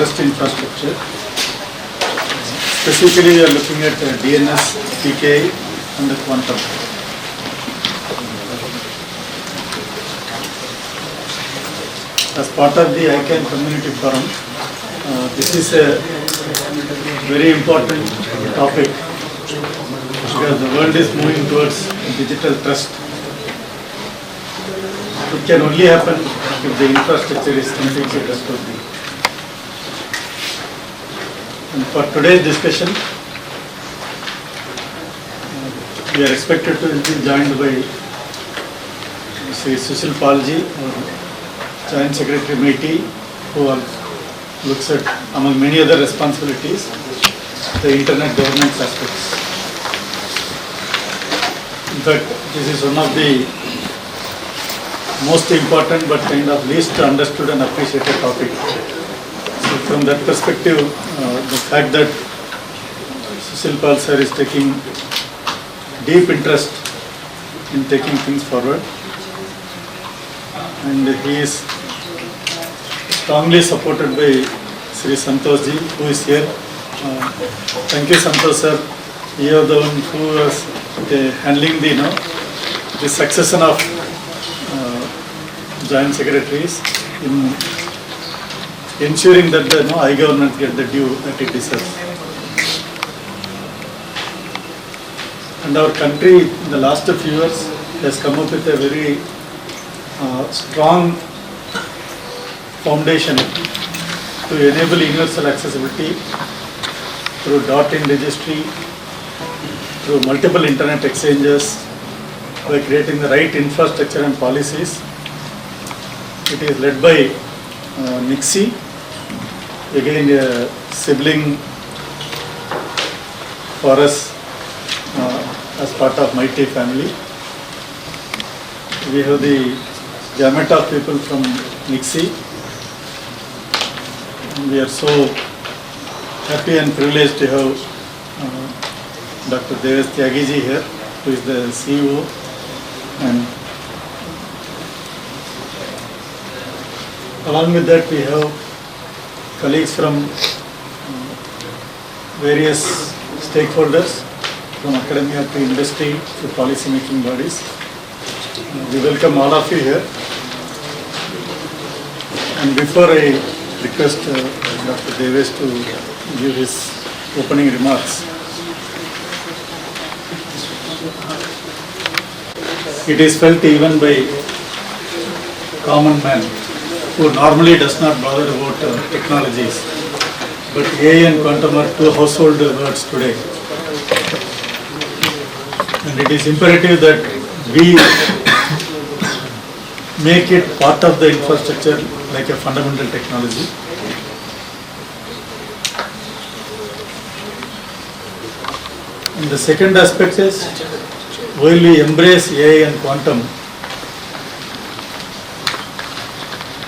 trust infrastructure. Specifically, we are looking at DNS, PKI, and the quantum. As part of the ICANN Community Forum, this is a very important topic because the world is moving towards digital trust. It can only happen if the infrastructure is completely trustworthy. And for today's discussion, we are expected to be joined by Sri Sushil Palji, Joint Secretary MIT, who looks at, among many other responsibilities, the internet governance aspects. In fact, this is one of the most important but kind of least understood and appreciated topic. So from that perspective, the fact that Sushil Pal sir is taking deep interest in taking things forward, and he is strongly supported by Sri Santosh ji, who is here. Thank you, Santosh sir. You are the one who was handling the succession of joint secretaries in ensuring that the I-governance get the due that it deserves. And our country in the last few years has come up with a very strong foundation to enable universal accessibility through .in registry, through multiple internet exchanges, by creating the right infrastructure and policies. It is led by NICSI, again a sibling for us as part of MIT family. We have the gamut of people from NICSI. We are so happy and privileged to have Dr. Deves Tyagiji here, who is the CEO, and along with that we have colleagues from various stakeholders, from academia to industry to policy making bodies. We welcome all of you here. And before I request Dr. Deves to give his opening remarks, it is felt even by common man who normally does not bother about technologies, but AI and quantum are two household words today. And it is imperative that we make it part of the infrastructure like a fundamental technology. And the second aspect is, while we embrace AI and quantum,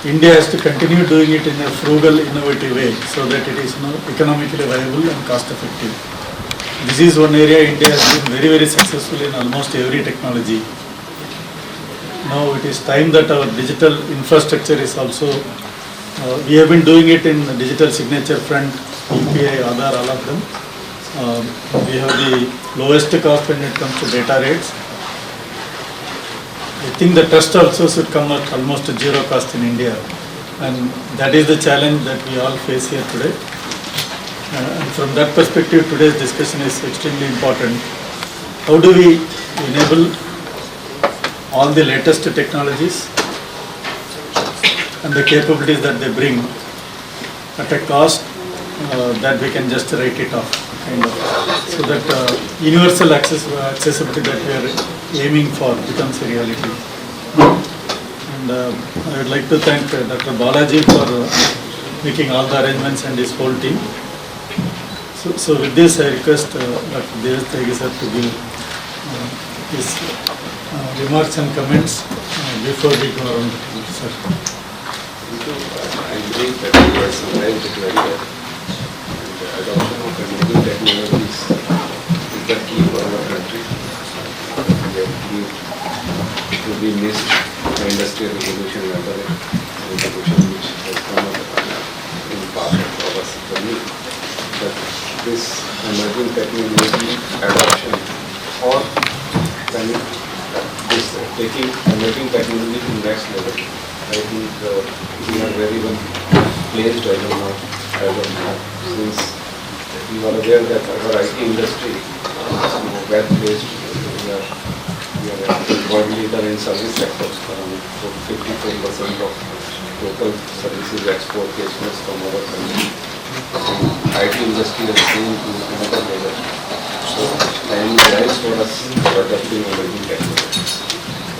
India has to continue doing it in a frugal, innovative way so that it is economically viable and cost effective. This is one area India has been very, very successful in almost every technology. Now it is time that our digital infrastructure is also, we have been doing it in the digital signature front, UPI, Aadhaar, all of them. We have the lowest cost when it comes to data rates. I think the trust also should come at almost zero cost in India, and that is the challenge that we all face here today. And from that perspective, today's discussion is extremely important. How do we enable all the latest technologies and the capabilities that they bring at a cost that we can just write it off, kind of, so that universal accessibility that we are aiming for becomes a reality. And I would like to thank Dr. Balaji for making all the arrangements and his whole team. So with this, I request Dr. Deves Tyagiji sir to give his remarks and comments before we go around the table, sir. I believe that we have summarized it very well. And the adoption of new technologies is the key for our country. It will be missed the industrial revolution and other revolution which has come up in the past. for me that this emerging technology adoption or when this taking emerging technology to next level, I think we are very well placed as of now, since we are aware that our IT industry is well placed. We are a world leader in service sector. Around 54% of total services export business from our country. IT industry has seen to another level. So time is for us for adopting emerging technologies.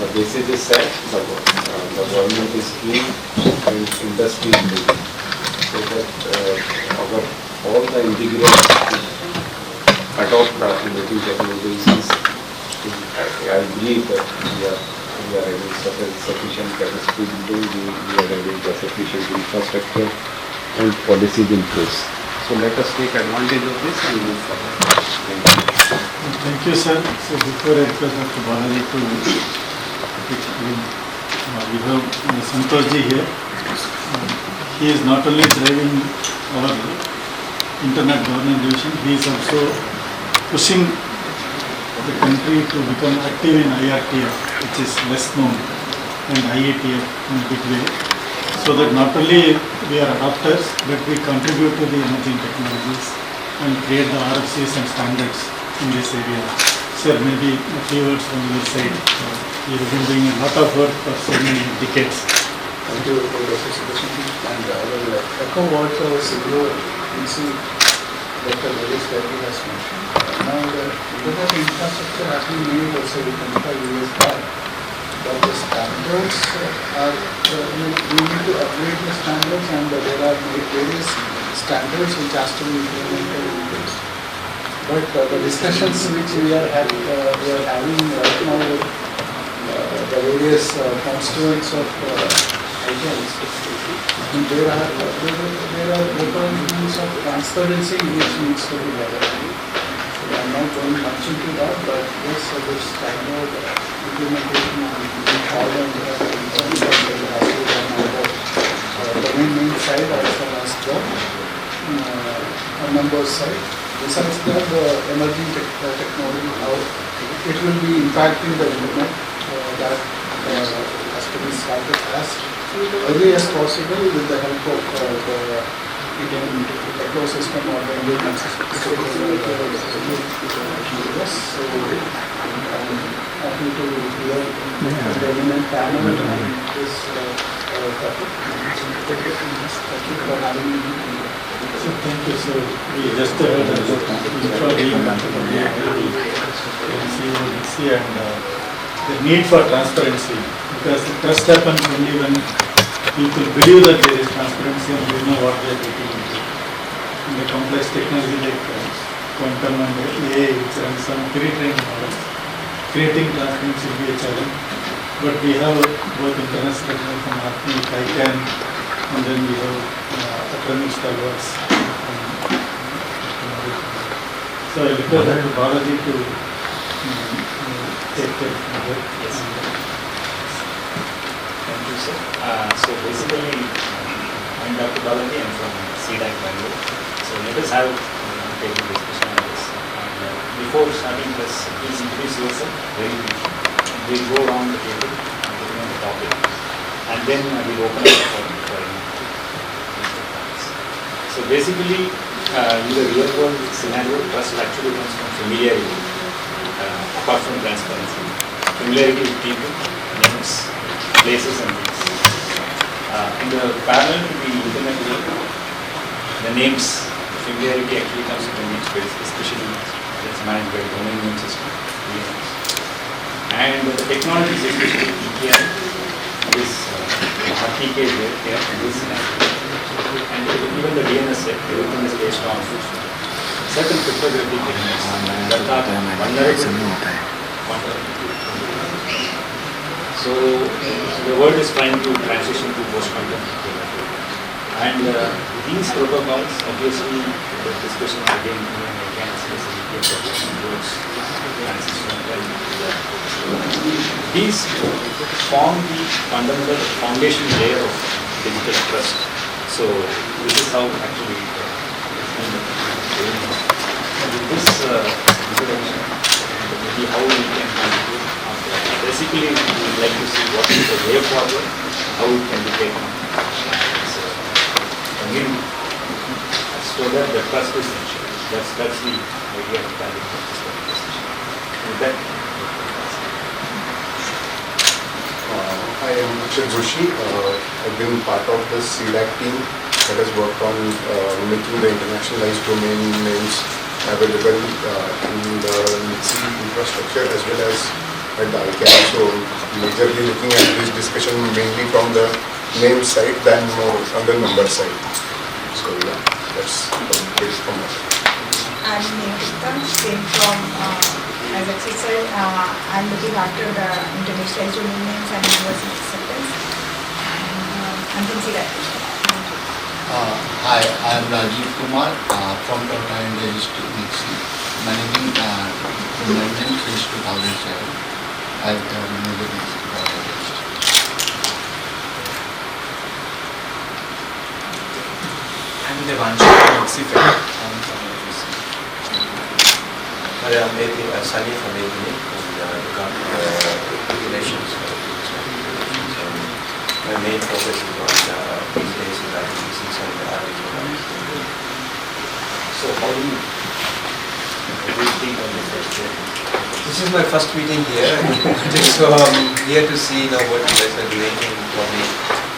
The basis is set, the government is keen and industry is ready. So that all the individuals adopt the emerging technologies is, I believe that we are having sufficient capacity building, we are having the sufficient infrastructure and policies in place. So let us take advantage of this and move forward. Thank you. Thank you, sir. So before I request Dr. Balaji to explain, we have Santoshji here. He is not only driving our internet governance division, he is also pushing the country to become active in IRTF, which is less known, and IATF in a big way, so that not only we are adopters, but we contribute to the emerging technologies and create the RFCs and standards in this area. Sir, maybe a few words from your side. You have been doing a lot of work for so many decades. Thank you for the participation, and I will echo what Senior PC Dr. Rajesh Reddy has mentioned. Now the internet infrastructure has been made also 25 years back, but the standards are, we need to upgrade the standards, and there are various standards which has to be implemented in this. But the discussions which we are having right now with the various constituents of ICANNs, there are requirements of transparency which needs to be developed. So I am not going much into that, but yes, this standard implementation and all the concerns that will have to be done on the domain side as well as the members side. Besides that, the emerging technology, how it will be impacting the internet, that has to be started as early as possible with the help of the Indian ecosystem or the Indian system. Yes, so I'm happy to hear the eminent panel on this topic. Thank you for having me. So thank you, sir. We just heard about and the need for transparency, because trust happens only when people believe that there is transparency and they know what they are getting into. In the complex technology like quantum and AI, which runs on pre-trained models, creating transparency will be a challenge. But we have both international from ICANN, and then we have academic stalwarts. So I request Dr. Balaji to take care of that. Yes. Thank you, sir. So basically, I'm Dr. Balaji. I'm from CDAC Bangalore. So let us have a table discussion on this. And before starting this, please introduce yourself very briefly. We'll go around the table, depending on the topic, and then we'll open up for any questions. So basically, in the real world scenario, trust actually comes from familiarity, apart from transparency. Familiarity with people, names, places and things. In the parallel to the internet world, the names, familiarity actually comes from the namespace, especially it's managed by domain name system, DNS. And the technologies, especially PKI, this PK is there, and this and even the DNS set, everything is based on certain cryptographic techniques that are vulnerable. So the world is trying to transition to post-quantum cryptography. And these protocols, obviously, the discussion again, these form the fundamental foundation layer of digital trust. So this is how actually going on. And with this intervention, maybe how we can improve. Basically, we would like to see what is the way forward, how it can be taken. So, again, so that the trust is ensured. That's the idea of planning for this organization. With that, I am Mr. Joshi. I've been part of the CDAC team that has worked on making the internationalized domain names available in the NITSI infrastructure as well as at the ICANN. So majorly looking at this discussion mainly from the name side than more on the number side. So yeah, that's the bit from us. I'm Nirvita, came from, as Akshay said, I'm looking after the internationalized domain names and university acceptance. I'm from CDAC. Hi, I am Rajiv Kumar from Tata India District NITSI, managing maintenance since 2007 as the renewable NITSI project. I'm Devanshu from NITSI. I'm from NITSI. I'm Sunny from APNIC and look after regulations. My main focus is on these days is IPv6 and RTP. so how do you think on this issue? This is my first meeting here, so I'm here to see what you guys are doing and probably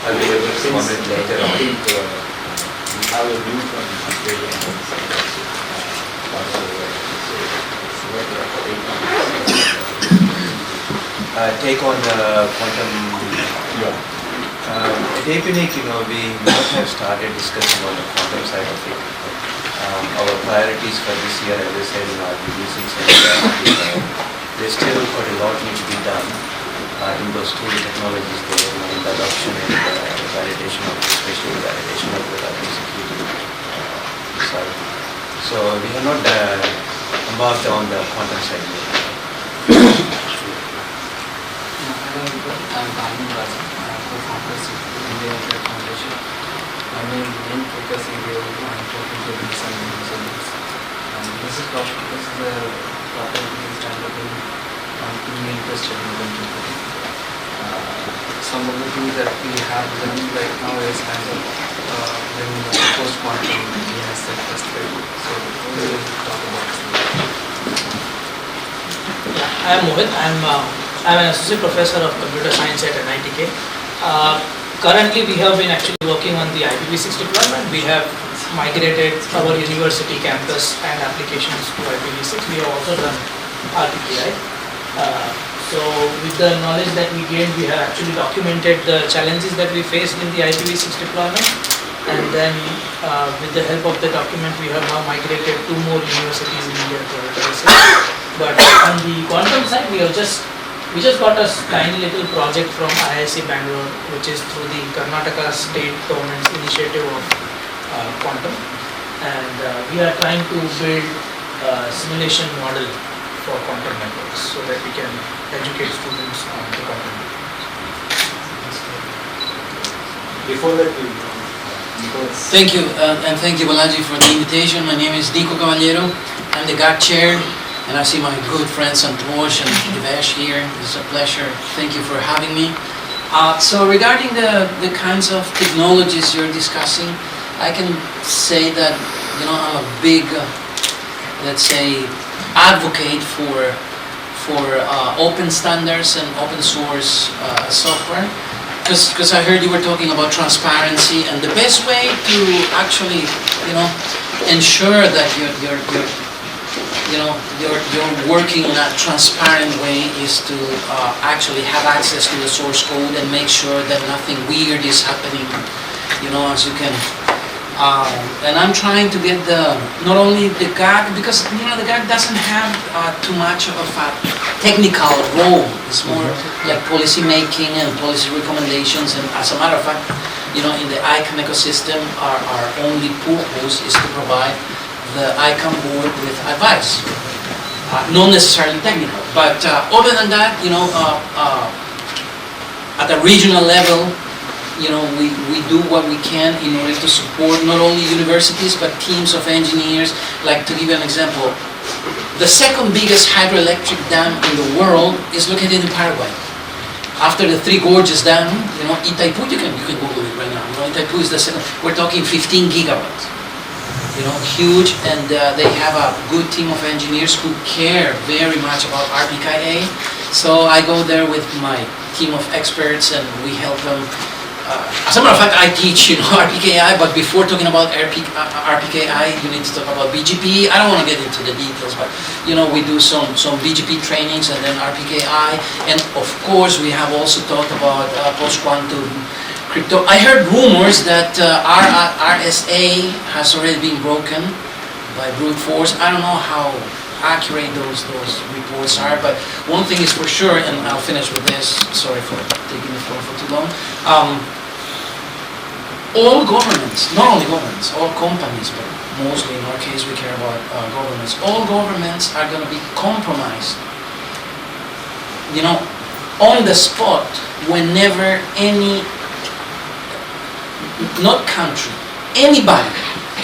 I'll be able to comment later I on. think we have a view from Australia and also part of the world. So what are the take on this? Take on the quantum. At APNIC, we might have started discussing on the quantum side of it. Our priorities for this year, as I said, in IPv6 and there's still quite a lot needs to be done in those two technologies there, in the adoption and validation of, especially the validation of the IP security side. So we have not embarked on the quantum side yet. I'm Bhavin Rajan, co-founder of India Internet Foundation. My main focus area is on property and resilience. This is because the property is developing on two main questions in the country. Some of the things that we have done right now is kind of bringing the post-quantum DNS set first rate. So we will talk about it. I am Mohit. I'm an associate professor of computer science at NITK. Currently, we have been actually working on the IPv6 deployment. We have migrated our university campus and applications to IPv6. We have also done RTPI. So, with the knowledge that we gained, we have actually documented the challenges that we faced in the IPv6 deployment. And then, with the help of the document, we have now migrated 2 more universities in India to IPv6. But on the quantum side, we just got a tiny little project from IIC Bangalore, which is through the Karnataka State Government's initiative of quantum, and we are trying to build a simulation model for quantum networks so that we can educate students on the quantum networks. Before that, Thank you, and thank you, Balaji, for the invitation. My name is Nico Cavallero. I'm the GAC chair. And I see my good friends Santosh and Divesh here. It's a pleasure. Thank you for having me. So regarding the kinds of technologies you're discussing, I can say that I'm a big, let's say, advocate for open standards and open source software. Because I heard you were talking about transparency, and the best way to actually, ensure that you're working in a transparent way is to actually have access to the source code and make sure that nothing weird is happening, as you can. And I'm trying to get not only the GAC, because the GAC doesn't have too much of a technical role. It's more like policy making and policy recommendations. And as a matter of fact, in the ICANN ecosystem, our only purpose is to provide the ICANN board with advice, not necessarily technical. But other than that, at a regional level, we do what we can in order to support not only universities but teams of engineers. Like, to give you an example, the second biggest hydroelectric dam in the world is located in Paraguay. After the Three Gorges Dam, Itaipu, you can Google it right now. Itaipu is the second. We're talking 15 gigawatts. Huge, and they have a good team of engineers who care very much about RPKI. So I go there with my team of experts, and we help them. As a matter of fact, I teach, RPKI, but before talking about RPKI, you need to talk about BGP. I don't want to get into the details, but we do some BGP trainings and then RPKI, and of course we have also talked about post-quantum crypto. I heard rumors that RSA has already been broken by brute force. I don't know how accurate those reports are, but one thing is for sure, and I'll finish with this. Sorry for taking the floor for too long. All governments, not only governments, all companies, but mostly in our case we care about governments. All governments are going to be compromised, on the spot whenever any, not country, anybody,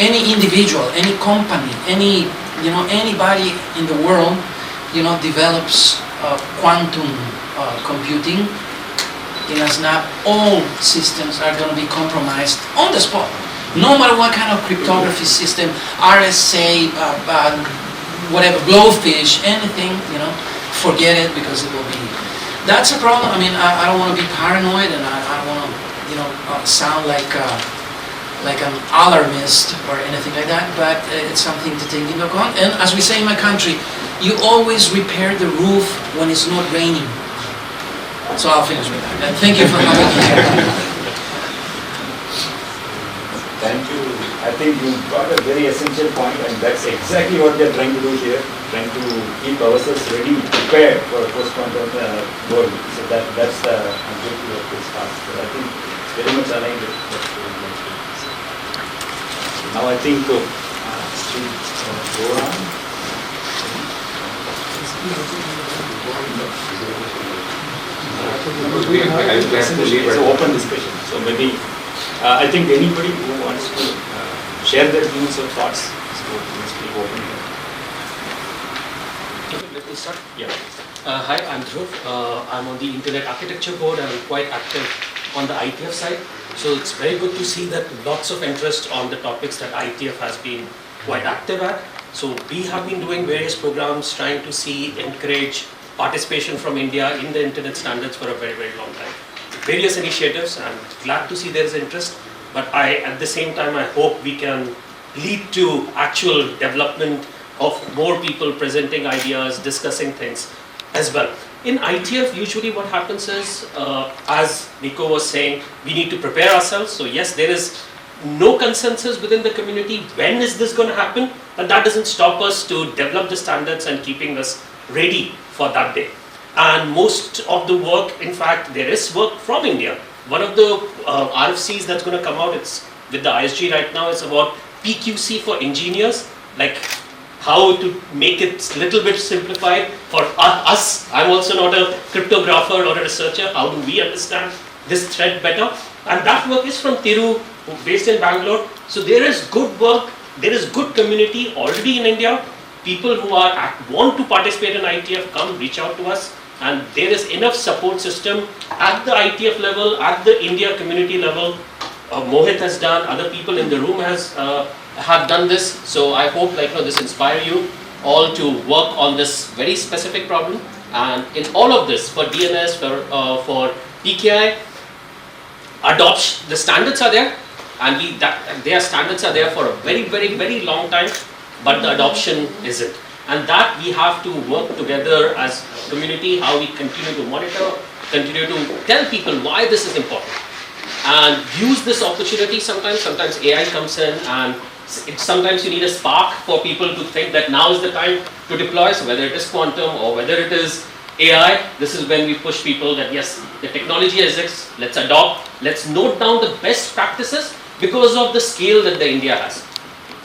any individual, any company, anybody in the world, develops quantum computing. In a snap, all systems are going to be compromised on the spot. No matter what kind of cryptography system, RSA, whatever, blowfish, anything, forget it, because it will be. That's a problem. I mean, I don't want to be paranoid, and I don't want to, sound like an alarmist or anything like that. But it's something to take into account. And as we say in my country, you always repair the roof when it's not raining. So I'll finish with that. And thank you for having me here. Thank you. I think you got a very essential point, and that's exactly what we are trying to do here, trying to keep ourselves ready, prepared for a post-quantum world. So that's the objective of this task. So I think it's very much aligned with what we're going to do. So now I think to go on. It's an open discussion. So maybe I think anybody who wants to share their views or thoughts, so let's be open here. Let me start. Yeah. Hi, I'm Dhruv. I'm on the Internet Architecture Board and I'm quite active on the ITF side. So it's very good to see that lots of interest on the topics that ITF has been quite active at. So we have been doing various programs trying to encourage participation from India in the internet standards for a very, very long time. Various initiatives, and glad to see there is interest, but at the same time, I hope we can lead to actual development of more people presenting ideas, discussing things as well. In ITF, usually what happens is, as Nico was saying, we need to prepare ourselves. So yes, there is no consensus within the community. When is this going to happen? But that doesn't stop us to develop the standards and keeping us ready for that day. And most of the work, in fact, there is work from India. One of the RFCs that's going to come out, it's with the ISG right now, is about PQC for engineers, like how to make it a little bit simplified for us. I'm also not a cryptographer or a researcher. How do we understand this thread better? And that work is from Thiru, based in Bangalore. So there is good work, there is good community already in India. People who want to participate in ITF, come reach out to us, and there is enough support system at the ITF level, at the India community level. Mohit has done, other people in the room have done this. So I hope this inspire you all to work on this very specific problem. And in all of this, for DNS, for PKI, adoption, the standards are there, and their standards are there for a very, very, very long time. But the adoption isn't. And that we have to work together as a community, how we continue to monitor, continue to tell people why this is important. And use this opportunity sometimes AI comes in, and sometimes you need a spark for people to think that now is the time to deploy. So whether it is quantum or whether it is AI, this is when we push people that yes, the technology exists, let's adopt, let's note down the best practices because of the scale that the India has.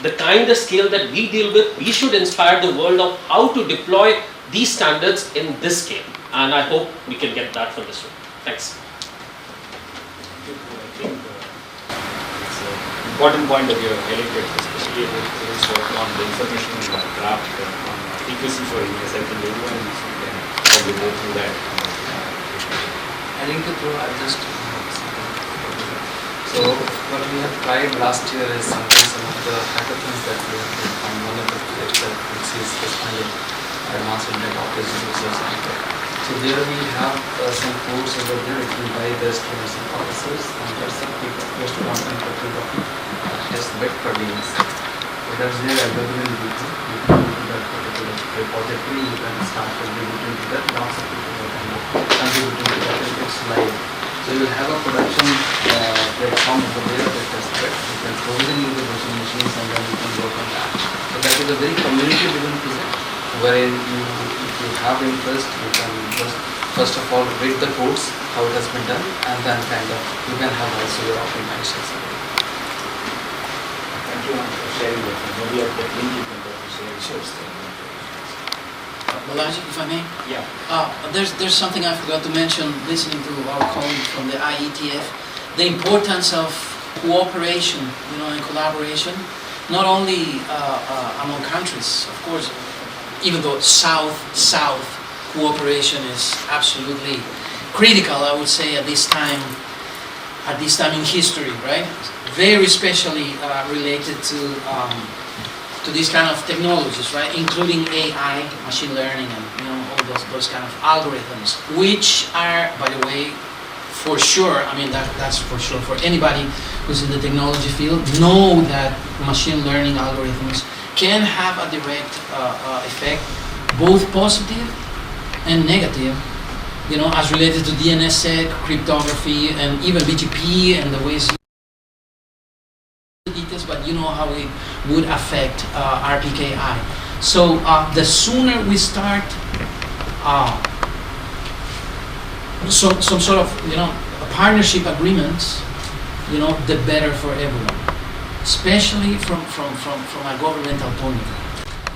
The kind of scale that we deal with, we should inspire the world of how to deploy these standards in this scale. And I hope we can get that from this room. Thanks. think it's an important point that you have highlighted, especially about this work on the information draft on frequency for ES. I think everyone can probably go through that. I think just so what we have tried last year is some of the hackathons that we have done on one of the projects that which is advanced internet operations research center. So there we have some codes over there written by the students and professors, and there's some close to 1.2 test bed for DNS. So that's there available in YouTube. You can go to that particular repository, you can start contributing to that, lots of people are contributing to that, and it's live. So you will have a production platform over there that test bed. You can provision the virtual machines and then you can work on that. So that is a very community-driven project, wherein if you have interest, you can just first of all read the codes, how it has been done, and then kind of you can have also your optimizations. Thank you for sharing that. Maybe at the link you can share. Balaji, if I may? Yeah. There's something I forgot to mention listening to our colleague from the IETF, the importance of cooperation, and collaboration, not only among countries, of course, even though South-South cooperation is absolutely critical, I would say, at this time in history, right? Very especially related to these kind of technologies, right? Including AI, machine learning, and all those kind of algorithms, which are, by the way, for sure. I mean that's for sure for anybody who's in the technology field. Know that machine learning algorithms can have a direct effect, both positive and negative, as related to DNSSEC, cryptography, and even BGP and the ways details, but how it would affect RPKI. So the sooner we start some sort of partnership agreements, the better for everyone, especially from a governmental point of view.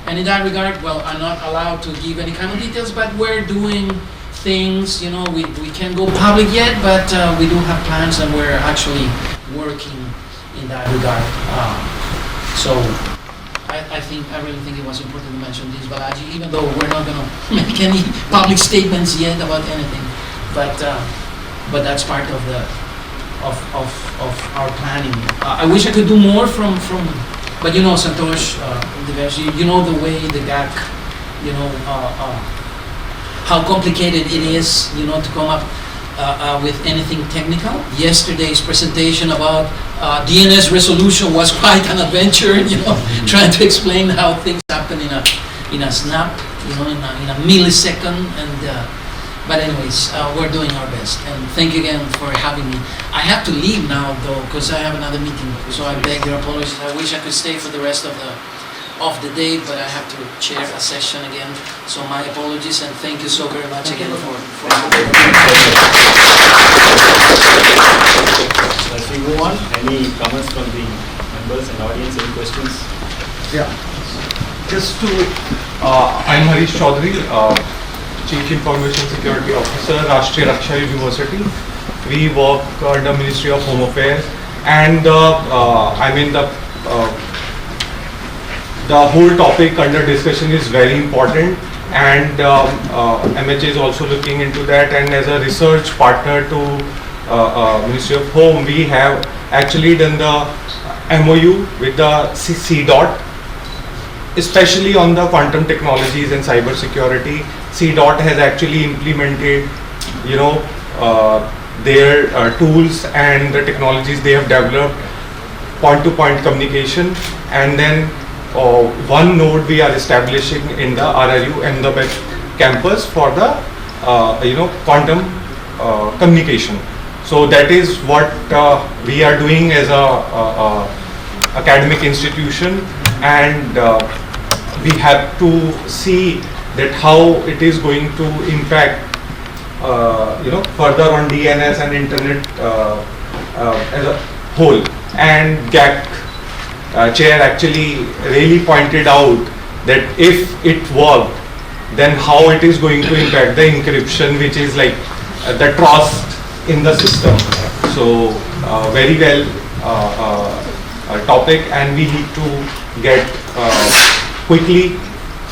And in that regard, well, I'm not allowed to give any kind of details, but we're doing things, we can't go public yet, but we do have plans and we're actually working in that regard. So I really think it was important to mention this, Balaji, even though we're not going to make any public statements yet about anything, but that's part of our planning. I wish I could do more from but Santosh, Divesh, the way the GAC, how complicated it is, to come up with anything technical. Yesterday's presentation about DNS resolution was quite an adventure, trying to explain how things happen in a snap, in a millisecond. And but anyways, we're doing our best. And thank you again for having me. I have to leave now though, because I have another meeting. So I beg your apologies. I wish I could stay for the rest of the day, but I have to chair a session again. So my apologies, and thank you so very much again for As we move on, any comments from the members and audience, any questions? Yeah, I'm Harish Chaudhary, Chief Information Security Officer, Rashtriya Raksha University. We work under Ministry of Home Affairs, and the whole topic under discussion is very important, and MHA is also looking into that, and as a research partner to Ministry of Home, we have actually done the MOU with the CDOT, especially on the quantum technologies and cyber security. CDOT has actually implemented, their tools and the technologies they have developed, point-to-point communication, and then one node we are establishing in the RRU Ahmedabad campus for the quantum communication. So that is what we are doing as a academic institution, and we have to see that how it is going to impact further on DNS and internet as a whole. And GAC chair actually really pointed out that if it worked, then how it is going to impact the encryption, which is like the trust in the system. So very well topic, and we need to get quickly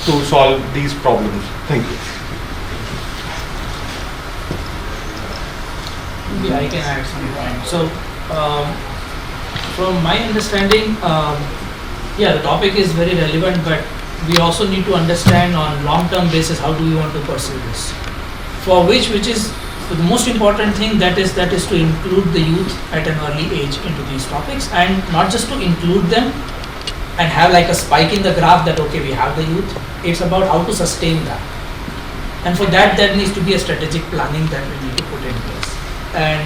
to solve these problems. Thank you. Yeah, I can add some points. So, from my understanding, yeah, the topic is very relevant, but we also need to understand on long-term basis how do we want to pursue this. For which is the most important thing, that is to include the youth at an early age into these topics, and not just to include them and have like a spike in the graph that okay, we have the youth. It's about how to sustain that, and for that there needs to be a strategic planning that we need to put in place. And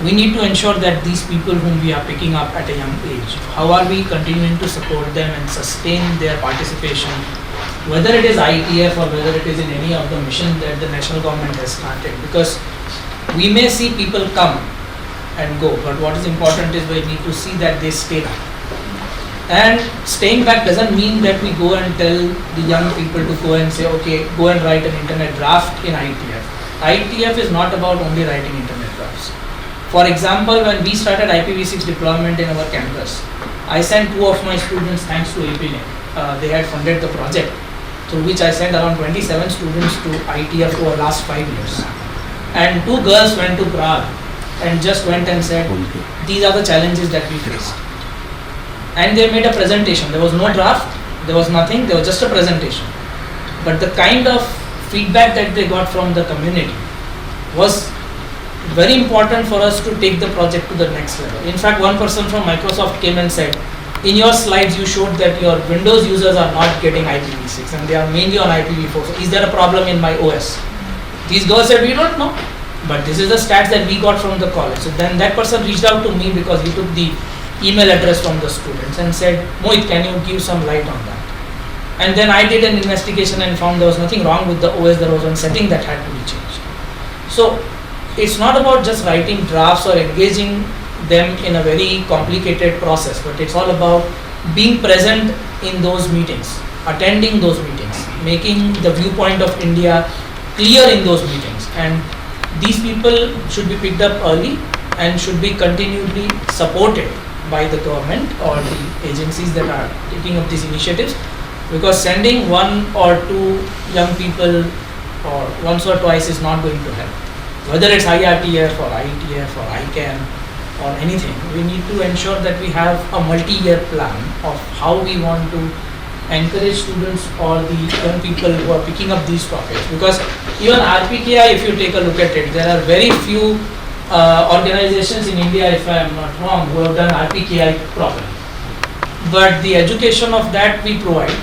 we need to ensure that these people whom we are picking up at a young age, how are we continuing to support them and sustain their participation, whether it is IETF or whether it is in any of the mission that the national government has started. Because we may see people come and go, but what is important is we need to see that they stay back. And staying back doesn't mean that we go and tell the young people to go and say, okay, go and write an internet draft in IETF. IETF is not about only writing internet drafts. For example, when we started IPv6 deployment in our campus, I sent 2 of my students, thanks to APNet. They had funded the project, through which I sent around 27 students to IETF over last 5 years. And 2 girls went to Prague and just went and said, these are the challenges that we faced. And they made a presentation. There was no draft, there was nothing, there was just a presentation. But the kind of feedback that they got from the community was very important for us to take the project to the next level. In fact, one person from Microsoft came and said, in your slides you showed that your Windows users are not getting IPv6 and they are mainly on IPv4. So is there a problem in my OS? These girls said, we don't know, but this is the stats that we got from the college. So then that person reached out to me because he took the email address from the students and said, Mohit, can you give some light on that? And then I did an investigation and found there was nothing wrong with the OS. There was one setting that had to be changed. So it's not about just writing drafts or engaging them in a very complicated process, but it's all about being present in those meetings, attending those meetings, making the viewpoint of India clear in those meetings. And these people should be picked up early and should be continually supported by the government or the agencies that are taking up these initiatives, because sending 1 or 2 young people or once or twice is not going to help. Whether it's IRTF or IETF or ICANN or anything, we need to ensure that we have a multi-year plan of how we want to encourage students or the young people who are picking up these topics. Because even RPKI, if you take a look at it, there are very few organizations in India, if I am not wrong, who have done RPKI properly. But the education of that we provide,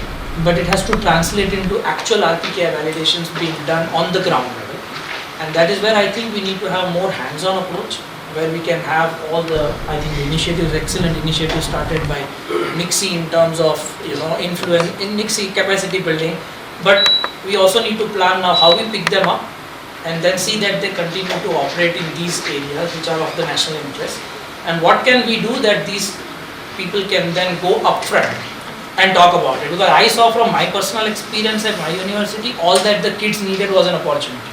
but it has to translate into actual RPKI validations being done on the ground level. And that is where I think we need to have more hands-on approach, where we can have all the, I think, initiatives, excellent initiatives started by Nixie in terms of, influence in Nixie capacity building. But we also need to plan now how we pick them up and then see that they continue to operate in these areas which are of the national interest. And what can we do that these people can then go upfront and talk about it. Because I saw from my personal experience at my university, all that the kids needed was an opportunity.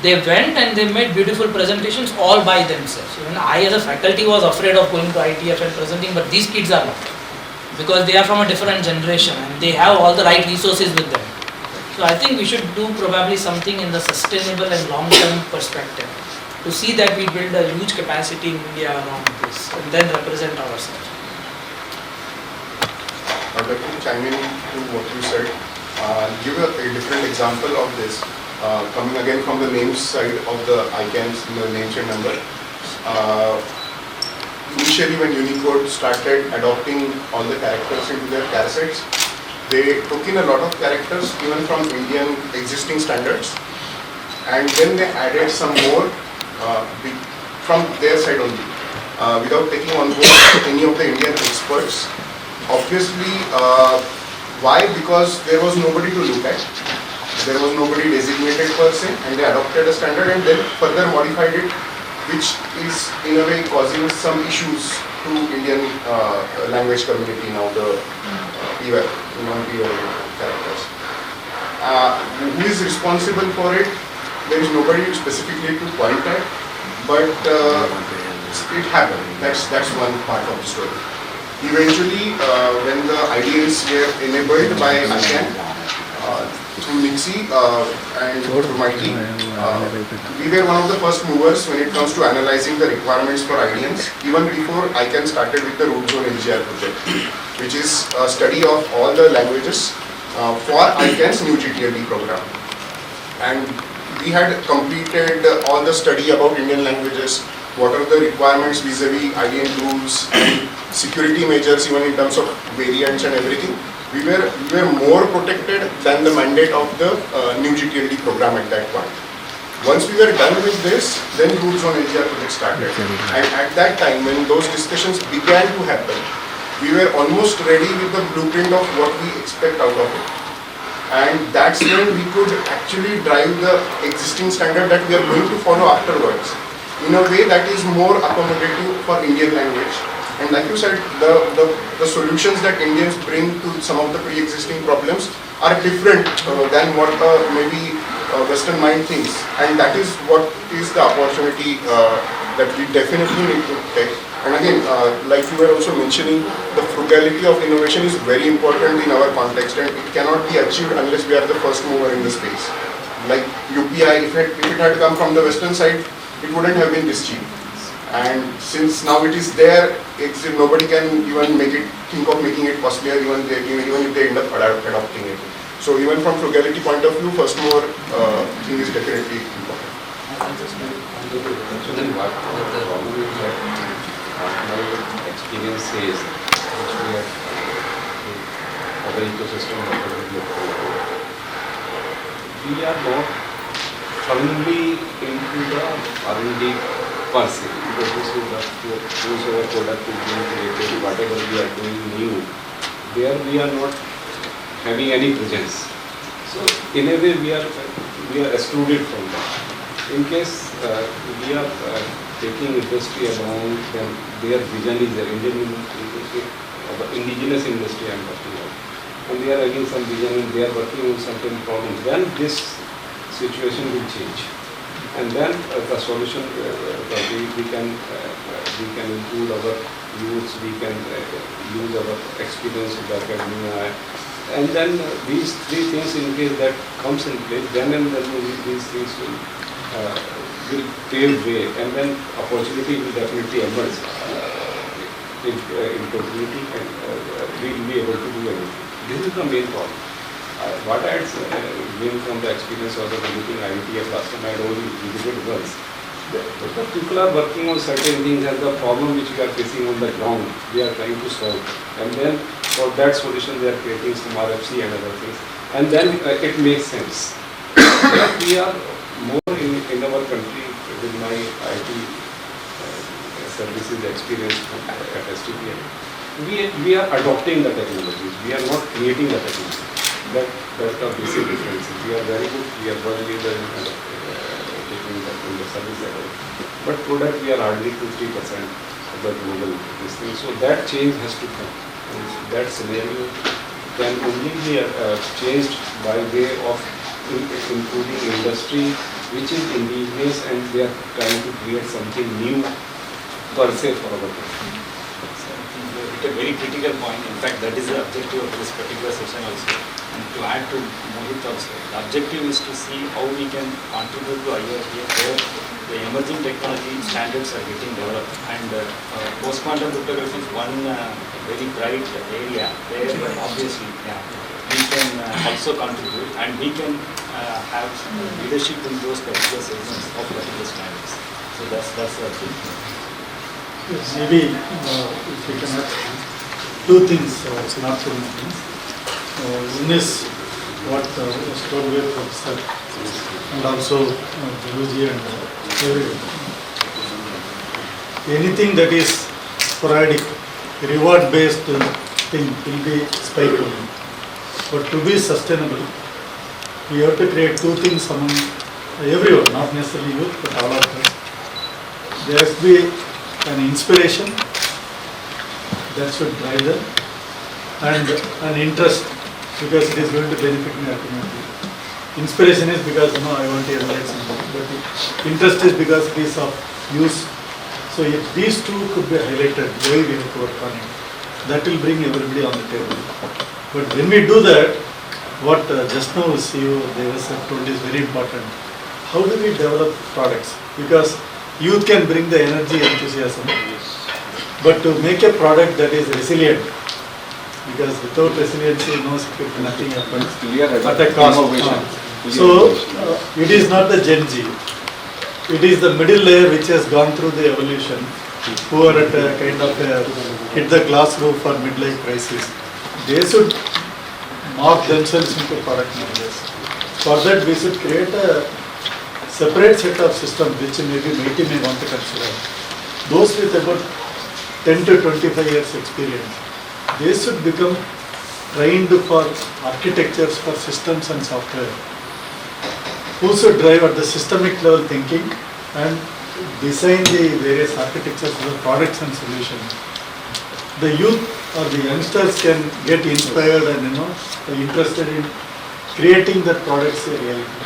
They went and they made beautiful presentations all by themselves. Even I as a faculty was afraid of going to ITF and presenting, but these kids are not. Because they are from a different generation and they have all the right resources with them. So I think we should do probably something in the sustainable and long-term perspective to see that we build a huge capacity in India around this and then represent ourselves. I'd like to chime in to what you said. Give a different example of this. Coming again from the names side of the ICANNs, the names and number. Initially when Unicode started adopting all the characters into their char sets, they took in a lot of characters even from Indian existing standards, and then they added some more from their side only, without taking on board any of the Indian experts. Obviously, why? Because there was nobody to look at. There was nobody designated person, and they adopted a standard and then further modified it, which is in a way causing some issues to Indian language community now, the non-PWL characters. Who is responsible for it? There is nobody specifically to point at, but it happened. That's one part of the story. Eventually, when the IDNs were enabled by ICANN through Nixie and through Mighty, we were one of the first movers when it comes to analyzing the requirements for IDNs, even before ICANN started with the root zone LGR project, which is a study of all the languages for ICANN's new GTLD program. And we had completed all the study about Indian languages, what are the requirements vis-a-vis IDN rules and security measures, even in terms of variants and everything. We were more protected than the mandate of the new GTLD program at that point. Once we were done with this, then root zone LGR project started. And at that time, when those discussions began to happen, we were almost ready with the blueprint of what we expect out of it. And that's when we could actually drive the existing standard that we are going to follow afterwards in a way that is more accommodative for Indian language. And like you said, the solutions that Indians bring to some of the pre-existing problems are different than what maybe Western mind thinks. And that is what is the opportunity that we definitely need to take. And again, like you were also mentioning, the frugality of innovation is very important in our context, and it cannot be achieved unless we are the first mover in the space. Like UPI, if it had come from the Western side, it wouldn't have been this cheap. And since now it is there, nobody can even think of making it costlier, even if they end up adopting it. So even from frugality point of view, first mover thing is definitely important. Actually, what the problem is that my experience says, which we have other ecosystem, we are not firmly into the R&D per se, because this is whosoever product is being created, whatever we are doing new, there we are not having any presence. So in a way we are excluded from that. In case we are taking industry along, then their vision is the Indian industry, indigenous industry I am talking about, and they are having some vision and they are working on certain problems. Then this situation will change. And then the solution, we can include our youths, we can use our experience with academia, and then these three things, in case that comes in place, then and then these things will pave way, and then opportunity will definitely emerge in totality, and we will be able to do anything. This is the main problem. What I had gained from the experience of the visiting IETF last time, I had only visited once. The people are working on certain things, and the problem which we are facing on the ground, they are trying to solve. And then for that solution, they are creating some RFC and other things. And then it makes sense. But we are more in our country, with my IT services experience at STPM, we are adopting the technologies. We are not creating the technology. That's the basic difference. We are very good, we are world leader in taking that in the service level. But product, we are hardly 2-3% of the global thing. So that change has to come. And that scenario can only be changed by way of including industry which is indigenous, and they are trying to create something new per se for our country. A very critical point. In fact, that is the objective of this particular session also. And to add to Mohit also, the objective is to see how we can contribute to IIT where the emerging technology standards are getting developed. And post-quantum cryptography is one very bright area where obviously we can also contribute, and we can have leadership in those particular segments of particular standards. So that's the objective. Yes, maybe if we can add two things, not too many things. One is what was told by Professor and also Guruji and everyone. Anything that is sporadic, reward-based thing will be spike only. But to be sustainable, we have to create two things among everyone, not necessarily youth, but all of us. There has to be an inspiration that should drive them, and an interest because it is going to benefit me ultimately. Inspiration is because I want to realize something, but interest is because it is of use. So if these two could be highlighted, why we have to work on it, that will bring everybody on the table. But when we do that, what just now CEO Devas have told is very important. How do we develop products? Because youth can bring the energy, enthusiasm, but to make a product that is resilient, because without resiliency, no security, nothing happens at a cost. So it is not the Gen Z. It is the middle layer which has gone through the evolution, who are at a kind of hit the glass roof for midlife crisis. They should mark themselves into product managers. For that, we should create a separate set of systems which maybe MIT may want to consider. Those with about 10 to 25 years experience, they should become trained for architectures for systems and software, who should drive at the systemic level thinking and design the various architectures for the products and solutions. The youth or the youngsters can get inspired and interested in creating that products a reality.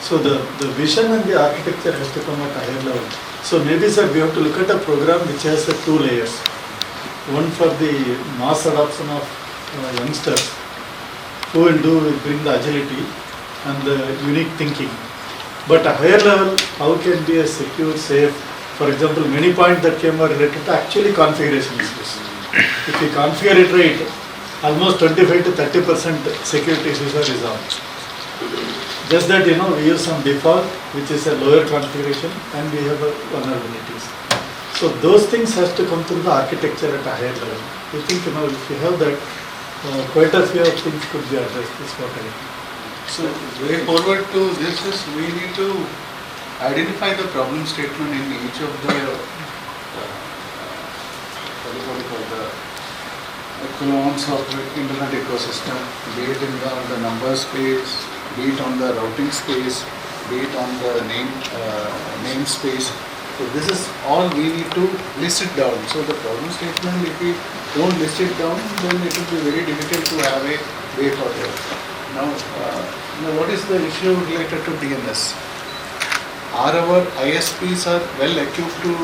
So the vision and the architecture has to come at a higher level. So maybe sir, we have to look at a program which has two layers. One for the mass adoption of youngsters, who will bring the agility and the unique thinking. But a higher level, how can be a secure, safe? For example, many points that came are related to actually configuration issues. If you configure it right, almost 25 to 30% security issues are resolved. Just that we use some default, which is a lower configuration, and we have vulnerabilities. So those things has to come through the architecture at a higher level. I think if you have that, quite a few things could be addressed. Is what I think. So way forward to this is we need to identify the problem statement in each of the columns of the internet ecosystem, be it in the number space, be it on the routing space, be it on the namespace. So this is all we need to list it down. So the problem statement, if we don't list it down, then it will be very difficult to have a way forward. Now, what is the issue related to DNS? Are our ISPs well equipped to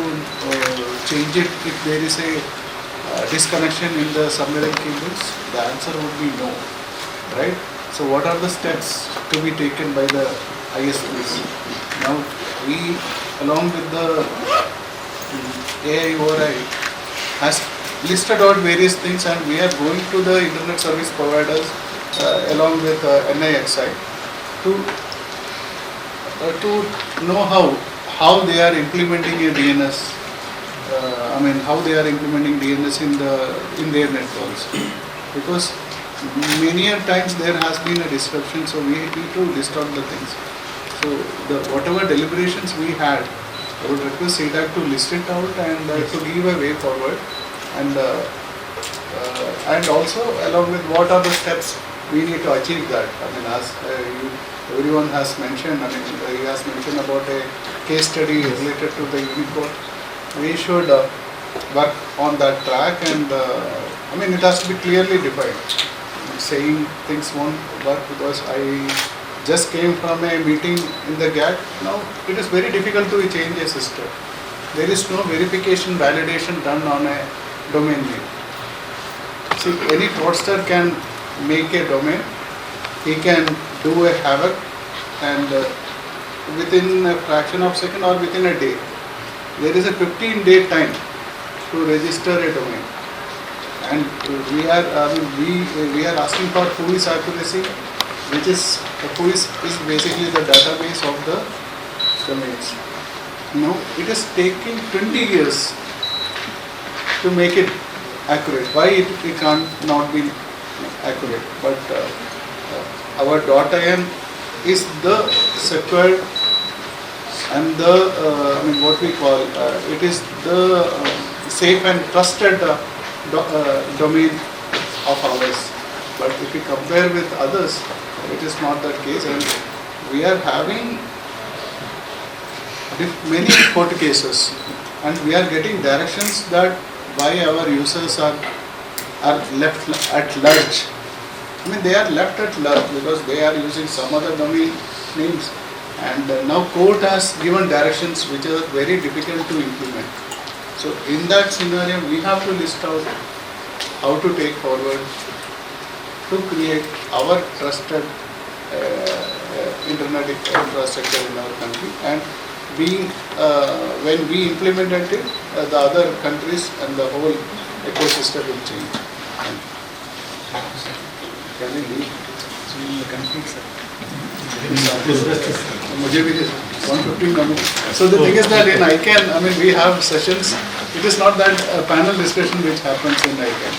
change it if there is a disconnection in the submarine cables? The answer would be no, right? So what are the steps to be taken by the ISPs? Now we, along with the AIORI, has listed out various things, and we are going to the internet service providers along with NIXI to know how they are implementing a DNS. How they are implementing DNS in their networks, because many a times there has been a disruption, so we need to list out the things. So whatever deliberations we had, I would request CDAC to list it out and to give a way forward, and also along with what are the steps we need to achieve that. As everyone has mentioned, he has mentioned about a case study related to the Unicode. We should work on that track, and it has to be clearly defined. Saying things won't work because I just came from a meeting in the GATT. Now it is very difficult to change a system. There is no verification, validation done on a domain name. See, any fraudster can make a domain, he can do a havoc, and within a fraction of a second or within a day. There is a 15-day time to register a domain, and we are asking for whois accuracy, which is whois is basically the database of the domains. Now it is taking 20 years to make it accurate. Why it can't not be accurate? But our .in is the secured and the what we call it is the safe and trusted domain of ours. But if we compare with others, it is not that case, and we are having many court cases, and we are getting directions that why our users are left at large. They are left at large because they are using some other domain names, And now court has given directions which are very difficult to implement. So in that scenario, we have to list out how to take forward to create our trusted internet infrastructure in our country, and being when we implemented it, the other countries and the whole ecosystem will change. Can we leave? मुझे भी 115 minutes. So the thing is that in ICANN, I mean, we have sessions. It is not that a panel discussion which happens in ICANN.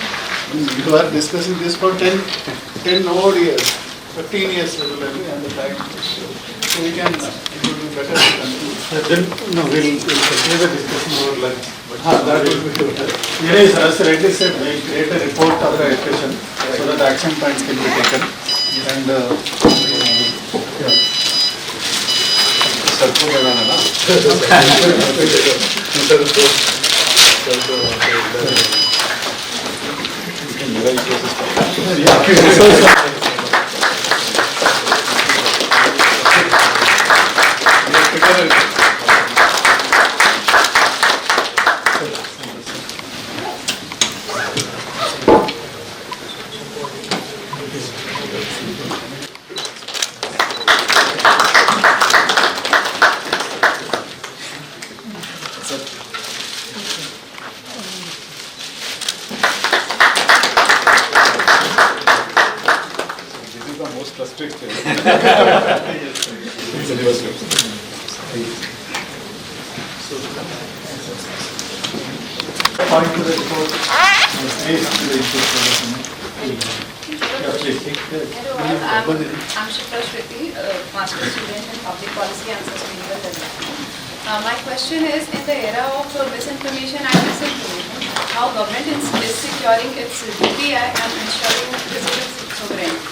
You are discussing this for 10 odd years, 15 years regularly, and the fact so we can, it would be better to conclude. Then, no, we'll continue the discussion over lunch. That would be good. Yes, as rightly said, we'll create a report of the education so that action points can be taken. And point to the report. Hello, I'm Shikha Shruti, Master Student in Public Policy and Sustainable Development. My question is, in the era of misinformation and disinformation, how government is securing its DPI and ensuring digital sovereignty?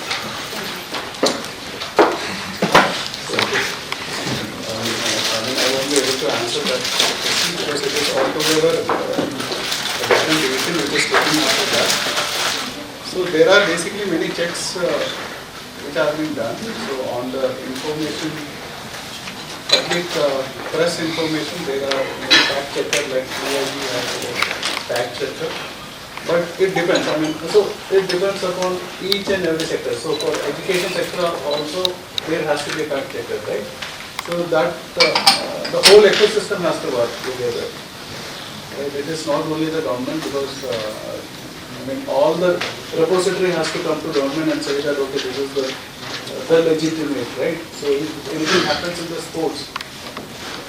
I won't be able to answer that question because it is altogether a different division which is taking after that. So there are basically many checks which are being done. So on the information, public press information, there are many fact checkers like PKI has a fact checker. But it depends. I mean, so it depends upon each and every sector. So for education sector also there has to be a fact checker, right? So that the whole ecosystem has to work together. Right? It is not only the government because I mean all the repository has to come to government and say that okay, this is the legitimate, right? So if anything happens in the sports,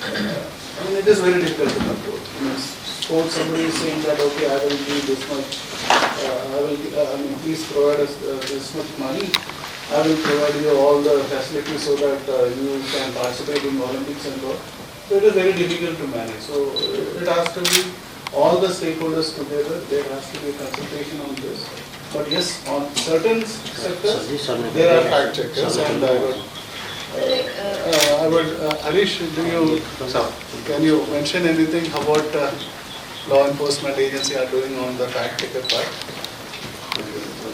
I mean it is very difficult to control. I mean, sports, somebody is saying that okay, I will give this much, I mean please provide us this much money. I will provide you all the facilities so that you can participate in Olympics and all. So it is very difficult to manage. So it has to be all the stakeholders together. There has to be a consultation on this. But yes, on certain sectors, there are fact checkers, and I would, Harish, can you mention anything about law enforcement agency are doing on the fact checker part?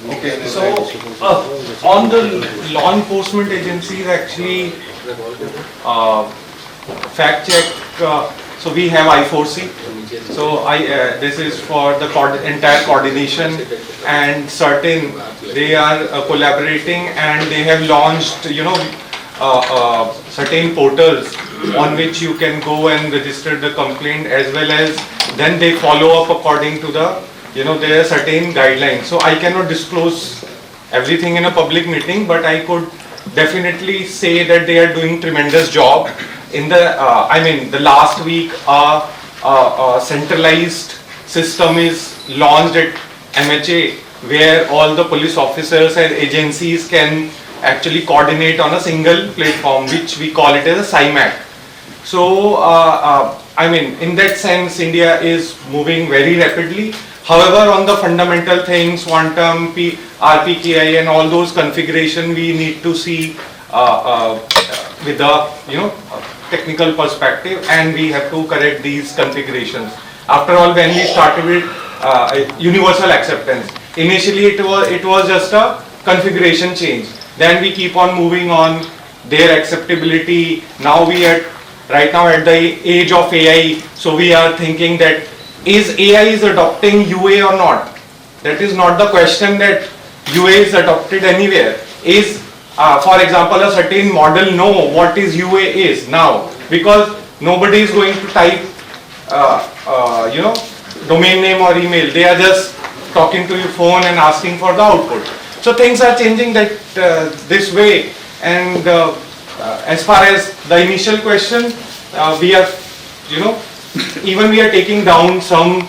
Okay, so on the law enforcement agencies actually fact check, so we have I4C, so this is for the entire coordination, and certain they are collaborating and they have launched certain portals on which you can go and register the complaint, as well as then they follow up according to the there are certain guidelines. So I cannot disclose everything in a public meeting, but I could definitely say that they are doing tremendous job. In the the last week a centralized system is launched at MHA where all the police officers and agencies can actually coordinate on a single platform, which we call it as a CIMAC. So in that sense India is moving very rapidly. However, on the fundamental things, quantum, RPKI and all those configuration, we need to see with the technical perspective, and we have to correct these configurations. After all, when we started with universal acceptance, initially it was just a configuration change. Then we keep on moving on their acceptability. Now right now at the age of AI, so we are thinking that is AI is adopting UA or not? That is not the question that UA is adopted anywhere. Is, for example, a certain model know what is UA is now? Because nobody is going to type, domain name or email. They are just talking to your phone and asking for the output. So things are changing this way. And as far as the initial question, we are, even we are taking down some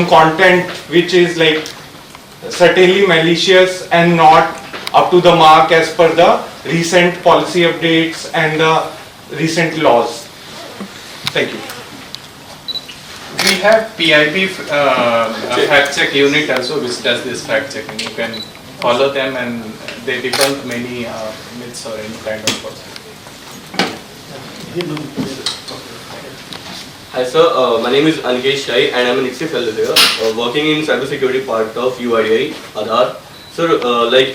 content which is like certainly malicious and not up to the mark as per the recent policy updates and the recent laws. Thank you. We have PIP fact check unit also which does this fact checking. You can follow them and they debunk many myths or any kind of person. Hi sir, my name is Ankesh Shai and I am an ICANN fellow there, working in cybersecurity part of UIDI, Aadhaar. Sir,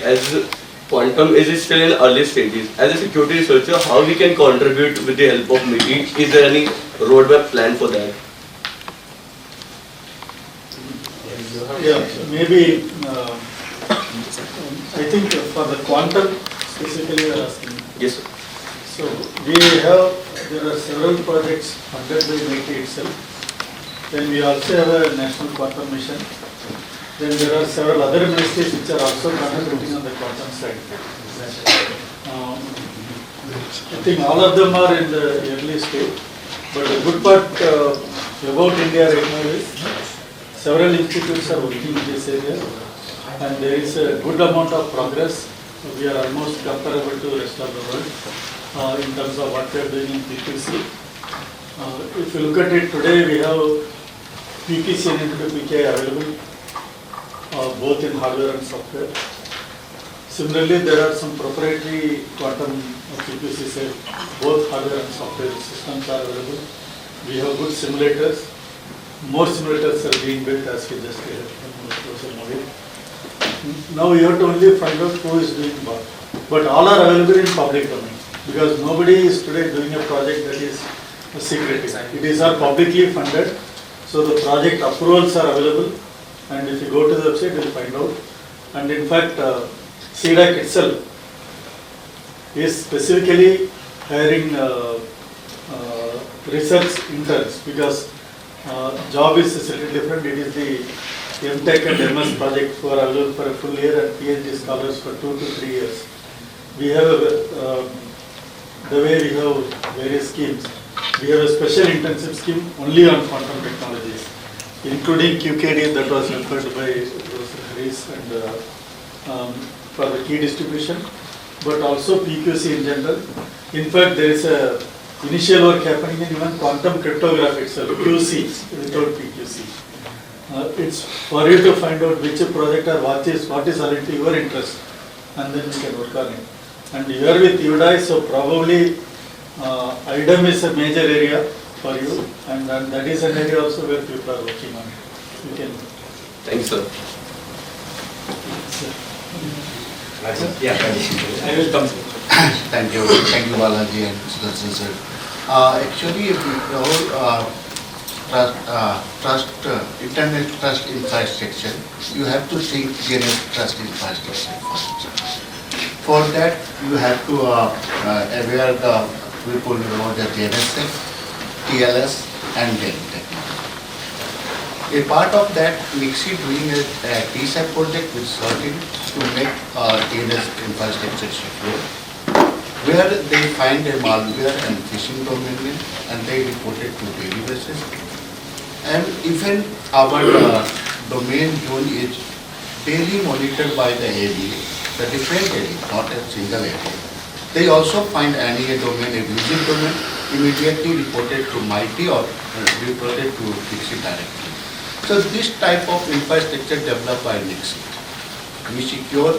as quantum is still in early stages, as a security researcher, how we can contribute with the help of MIT? Is there any roadmap plan for that? Yeah, maybe I think for the quantum specifically you are asking. Yes sir. So there are several projects funded by MIT itself. Then we also have a national quantum mission. Then there are several other ministries which are also contributing on the quantum side. I think all of them are in the early stage. But the good part about India right now is several institutes are working in this area. And there is a good amount of progress. We are almost comparable to the rest of the world in terms of what we are doing in PQC. If you look at it today, we have PQC and PKI available both in hardware and software. Similarly, there are some proprietary quantum PQC set, both hardware and software systems are available. We have good simulators. More simulators are being built as we just heard from Professor Mohit. Now you have to only find out who is doing what. But all are available in public domain because nobody is today doing a project that is secretive. It is all publicly funded. So the project approvals are available. And if you go to the website, you will find out. And in fact, CDAC itself is specifically hiring research interns because job is slightly different. It is the MTech and MS project who are available for a full year and PhD scholars for 2 to 3 years. We have the way we have various schemes. We have a special intensive scheme only on quantum technologies, including QKD that was referred by Professor Harris and for the key distribution, but also PQC in general. In fact, there is a initial work happening in even quantum cryptography itself, QC without PQC. It's for you to find out which project or what is aligned to your interest, and then you can work on it. And you are with UDI, so probably IDEM is a major area for you, and that is an area also where people are working on it. You can. Thanks, sir. Yeah, I will come. Thank you, Balaji and Sudarshan sir. Actually, internet trust infrastructure, you have to think DNS trust infrastructure first. For that, you have to aware the people know the DNS, TLS, and DEN technology. A part of that, Mixi doing a TSAP project with certain to make DNS infrastructure secure, where they find a malware and phishing domain name and they report it to daily basis. And even our domain zone is daily monitored by the area, the different area, not a single area. They also find any domain, a abusive domain, immediately reported to MIT or reported to Mixi directly. So this type of infrastructure developed by Mixi. We secure,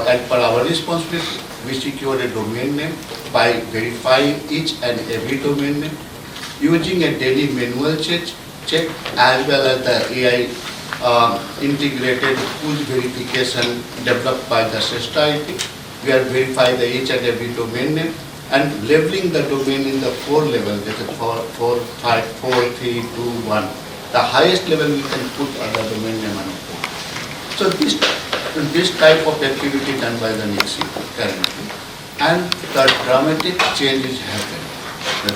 as per our responsibility, we secure a domain name by verifying each and every domain name, using a daily manual check as well as the AI integrated push verification developed by the Sreshta IT. we are verifying the each and every domain name and labeling the domain in the 4 level, that is 4, 5, 4, 3, 2, 1. The highest level we can put the domain name and port. So this type of activity done by the NICSI currently, and the dramatic change is happening.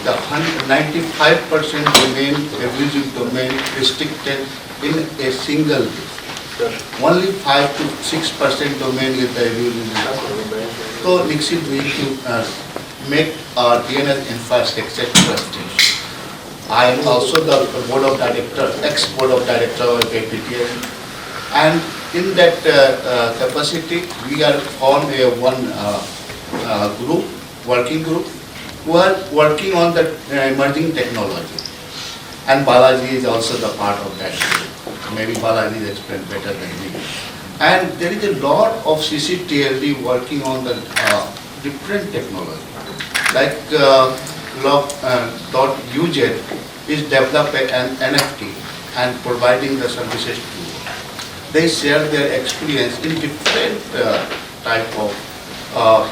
The 95% domain, average domain restricted in a single day. Only 5 to 6% domain is the average. So NICSI is going to make our DNS infrastructure trusted. I am also the board of director, ex-board of director of APTL, and in that capacity, we are formed a working group, who are working on the emerging technology. And Balaji is also the part of that group. Maybe Balaji is explained better than me. And there is a lot of CCTLD working on the different technology. Like .uz is developing an NFT and providing the services to. They share their experience in different type of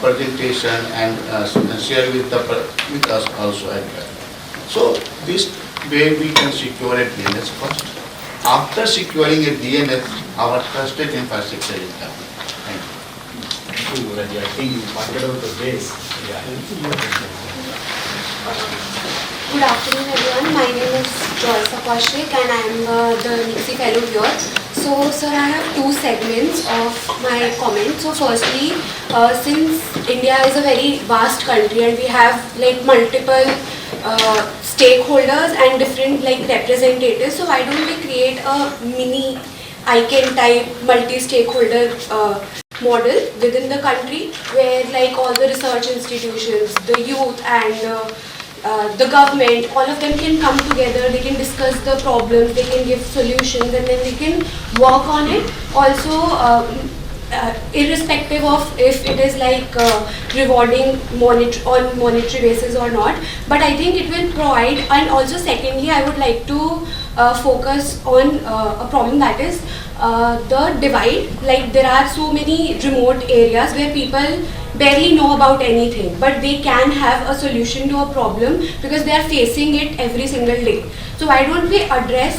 presentation and share with us also as well. So this way we can secure a DNS first. After securing a DNS, our trusted infrastructure is done. Thank you. I think you pointed out the base. Good afternoon everyone, my name is Joy Sapashnik and I am the NICSI fellow here. So sir, I have 2 segments of my comments. So firstly, since India is a very vast country and we have like multiple stakeholders and different like representatives, so why don't we create a mini ICANN type multi-stakeholder model within the country where like all the research institutions, the youth and the government, all of them can come together, they can discuss the problems, they can give solutions and then they can work on it. Also, irrespective of if it is like rewarding on monetary basis or not, but I think it will provide. And also secondly, I would like to focus on a problem that is the divide. Like there are so many remote areas where people barely know about anything, but they can have a solution to a problem because they are facing it every single day. So why don't we address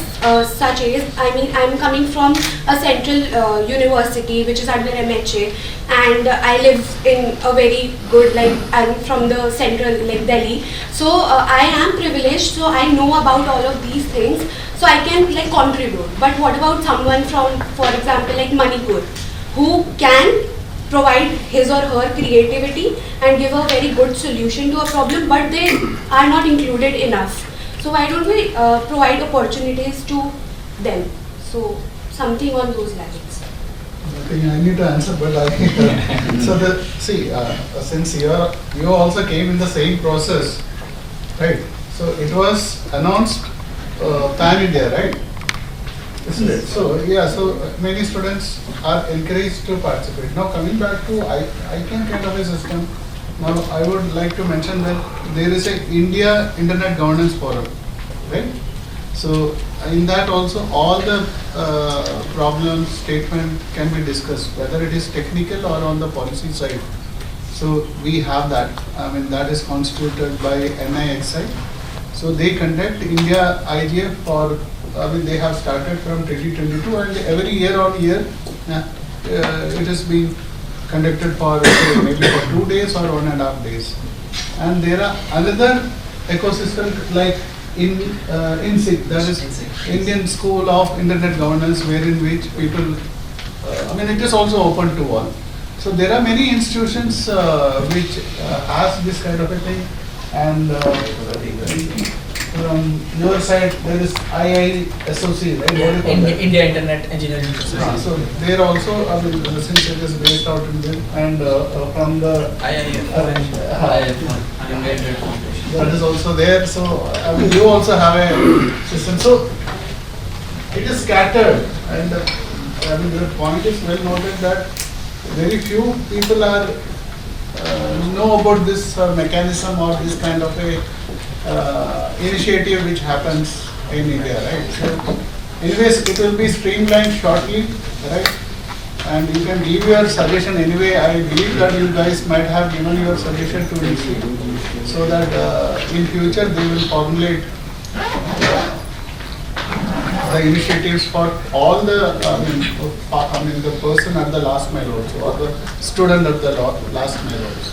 such areas? I mean, I'm coming from a central university which is under MHA, and I live in a very good, like I'm from the central like Delhi. So I am privileged, so I know about all of these things, so I can like contribute. But what about someone from, for example, like Manipur, who can provide his or her creativity and give a very good solution to a problem, but they are not included enough. So why don't we provide opportunities to them? So something on those lines. I think I need to answer, but I so since you also came in the same process, right? So it was announced pan India, right? Isn't it? So yeah, so many students are encouraged to participate. Now coming back to ICANN kind of a system, now I would like to mention that there is a India Internet Governance Forum, right? So in that also all the problems, statement can be discussed, whether it is technical or on the policy side. So we have that. I mean, that is constituted by NIXI. So they conduct India IGF for, I mean, they have started from 2022 and every year on year it is being conducted for maybe for 2 days or 1.5 days. And there are another ecosystem like in INSIC, that is Indian School of Internet Governance, wherein which people, I mean, it is also open to all. So there are many institutions which has this kind of a thing, and from your side there is IISOC, right? India Internet Engineering Association. So there also, I mean, since it is based out in there, and from the that is also there. So I mean, you also have a system. So it is scattered, and I mean, the point is well noted that very few people are know about this mechanism or this kind of a initiative which happens in India, right? So anyways, it will be streamlined shortly, right? and you can give your suggestion anyway. I believe that you guys might have given your suggestion to DC, so that in future they will formulate the initiatives for all the, the person at the last mile also, or the student at the last mile also.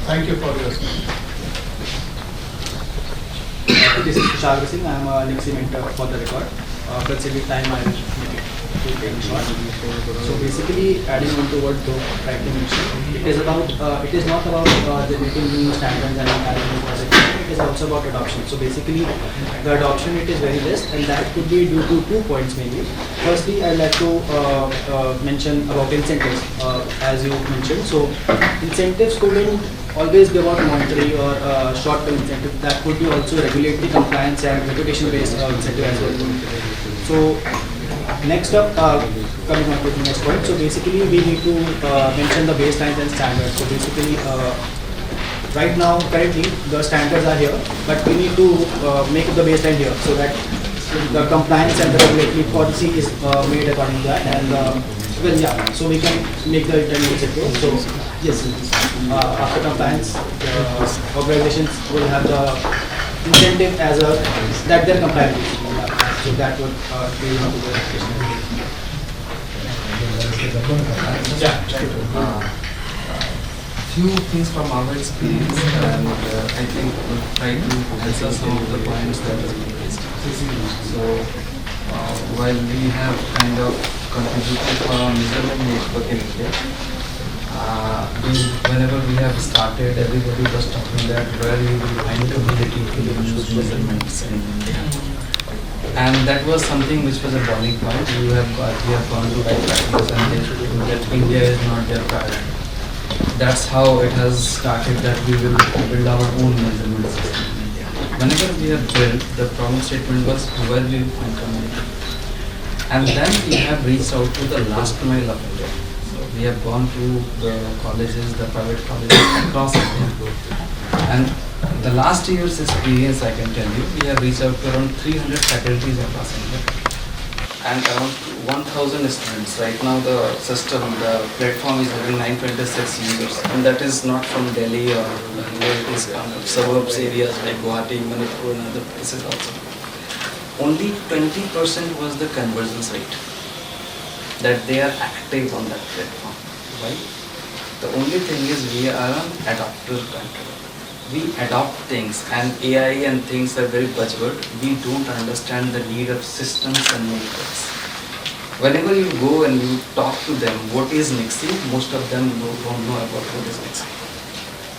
Thank you for your speech. This is Tushar Singh. I am a Nixie mentor for the record. Considering time, I will make it short. So basically, adding on to what Doug rightly mentioned, it is not about generating new standards and adding new projects. It is also about adoption. So basically, the adoption it is very less, and that could be due to 2 points mainly. Firstly, I would like to mention about incentives, as you mentioned. So incentives couldn't always be about monetary or short-term incentive. That could be also regulatory compliance and reputation-based incentive as well. So next up, coming on to the next point. So basically, we need to mention the baselines and standards. So basically, right now, currently, the standards are here, but we need to make the baseline here so that the compliance and the regulatory policy is made according to that. And well, yeah, so we can make the internal secure. So yes, after compliance, organizations will have the incentive as a that they're compliant with. So that would be one of the few things from our experience, and I think we'll try to answer some of the points that have been raised. So while we have kind of contributed for our measurement network in India, whenever we have started, everybody was talking that where you will find the ability to use measurements in India. And that was something which was a boiling point. We have gone to right practice and that India is not their priority. That's how it has started, that we will build our own measurement system in India. Whenever we have built, the problem statement was where we will find community. And then we have reached out to the last mile of India. So we have gone to the colleges, the private colleges across India. And the last year's experience, I can tell you, we have reached out to around 300 faculties across India and around 1,000 students. Right now the system, the platform is having 926 users, and that is not from Delhi or Bangalore, it is kind of suburbs areas like Guwahati, Manipur and other places also. Only 20% was the conversion rate, that they are active on that platform. Why? The only thing is we are an adopter country. We adopt things, and AI and things are very buzzword. We don't understand the need of systems and networks. Whenever you go and you talk to them, what is Nixie? Most of them don't know about what is Nixie.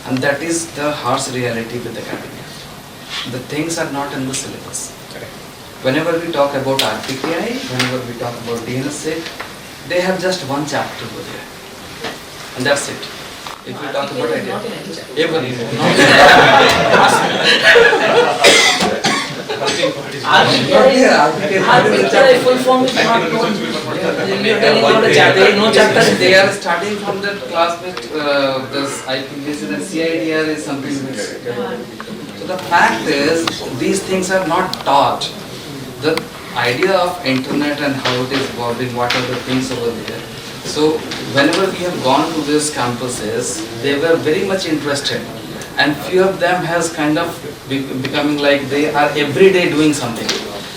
And that is the harsh reality with academia. The things are not in the syllabus. Whenever we talk about PKI, whenever we talk about DNS, they have just one chapter over there. And that's it. If we talk about idea, even RPKI full form is not known. They are starting from the class with this IPv6 and CIDR is something which. So the fact is, these things are not taught. The idea of internet and how it is evolving, what are the things over there. So whenever we have gone to these campuses, they were very much interested, and few of them has kind of becoming like they are every day doing something.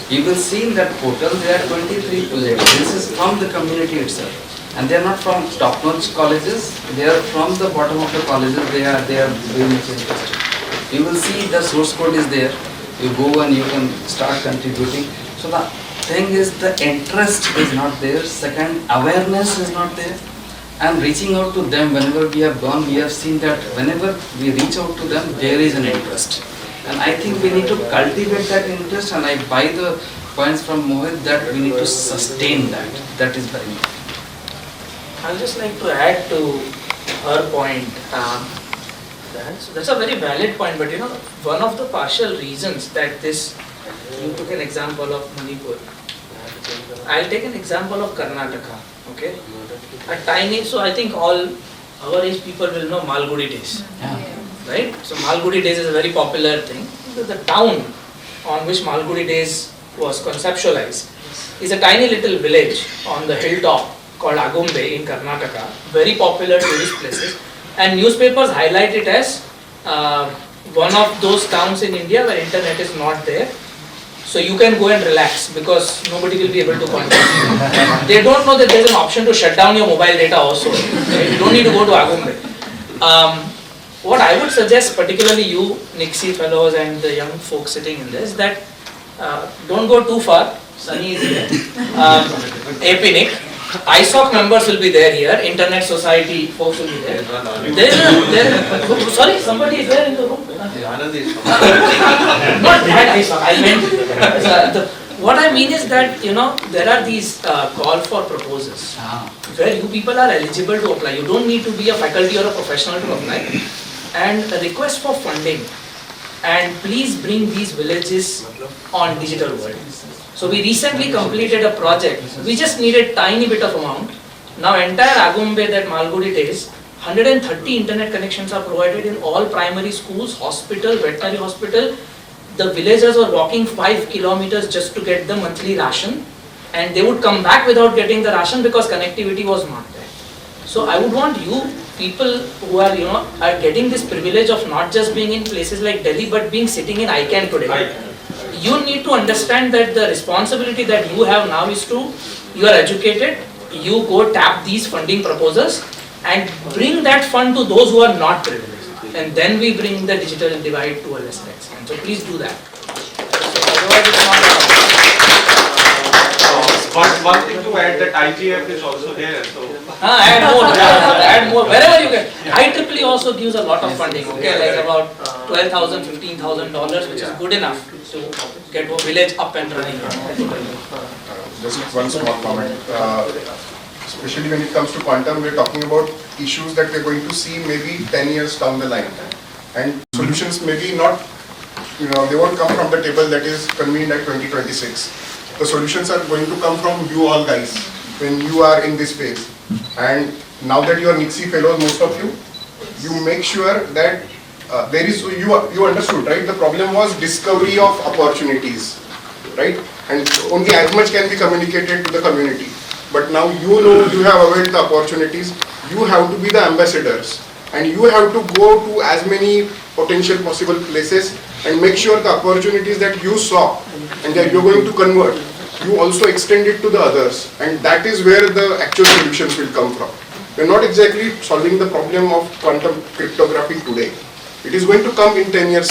You will see in that portal there are 23 projects. This is from the community itself, and they are not from top-notch colleges. They are from the bottom of the colleges. They are very much interested. You will see the source code is there. You go and you can start contributing. So the thing is, the interest is not there. Second, awareness is not there. And reaching out to them, whenever we have gone, we have seen that whenever we reach out to them, there is an interest. And I think we need to cultivate that interest, and I buy the points from Mohit that we need to sustain that. That is very important. I would just like to add to her point. That's a very valid point, but one of the partial reasons that this, you took an example of Manipur. I'll take an example of Karnataka, okay? A tiny, so I think all our age people will know Malgudi Days, right? So Malgudi Days is a very popular thing. The town on which Malgudi Days was conceptualized is a tiny little village on the hilltop called Agumbe in Karnataka, very popular tourist places, and newspapers highlight it as one of those towns in India where internet is not there. So you can go and relax because nobody will be able to contact you. They don't know that there's an option to shut down your mobile data also. You don't need to go to Agumbe. What I would suggest, particularly you Nixie fellows and the young folks sitting in this, that don't go too far. Sunny is here. APNIC. ISOC members will be there here. Internet Society folks will be there. Sorry, somebody is there in the room. Not that ISOC. I meant what I mean is that there are these call for proposals where you people are eligible to apply. You don't need to be a faculty or a professional to apply. And a request for funding. And please bring these villages on digital world. So we recently completed a project. We just needed tiny bit of amount. Now entire Agumbe that Malgudi is, 130 internet connections are provided in all primary schools, hospital, veterinary hospital. The villagers were walking 5 kilometers just to get the monthly ration, and they would come back without getting the ration because connectivity was not there. So I would want you people who are are getting this privilege of not just being in places like Delhi but being sitting in ICANN today. You need to understand that the responsibility that you have now is you are educated, you go tap these funding proposals and bring that fund to those who are not privileged. And then we bring the digital divide to a lesser extent. So please do that. Otherwise it's not One thing to add, that IGF is also there. So add more, add more, wherever you get. IEEE also gives a lot of funding, okay, like about $12,000, $15,000, which is good enough to get a village up and running. Just one small comment. Especially when it comes to quantum, we're talking about issues that we're going to see maybe 10 years down the line. And solutions maybe not, they won't come from the table that is convened at 2026. The solutions are going to come from you all guys when you are in this phase. And now that you are Nixie fellows, most of you, you make sure that there is, you understood, right? The problem was discovery of opportunities, right? And only as much can be communicated to the community. But now you have availed the opportunities, you have to be the ambassadors. And you have to go to as many potential possible places and make sure the opportunities that you saw and that you're going to convert, you also extend it to the others. And that is where the actual solutions will come from. We're not exactly solving the problem of quantum cryptography today. It is going to come in 10 years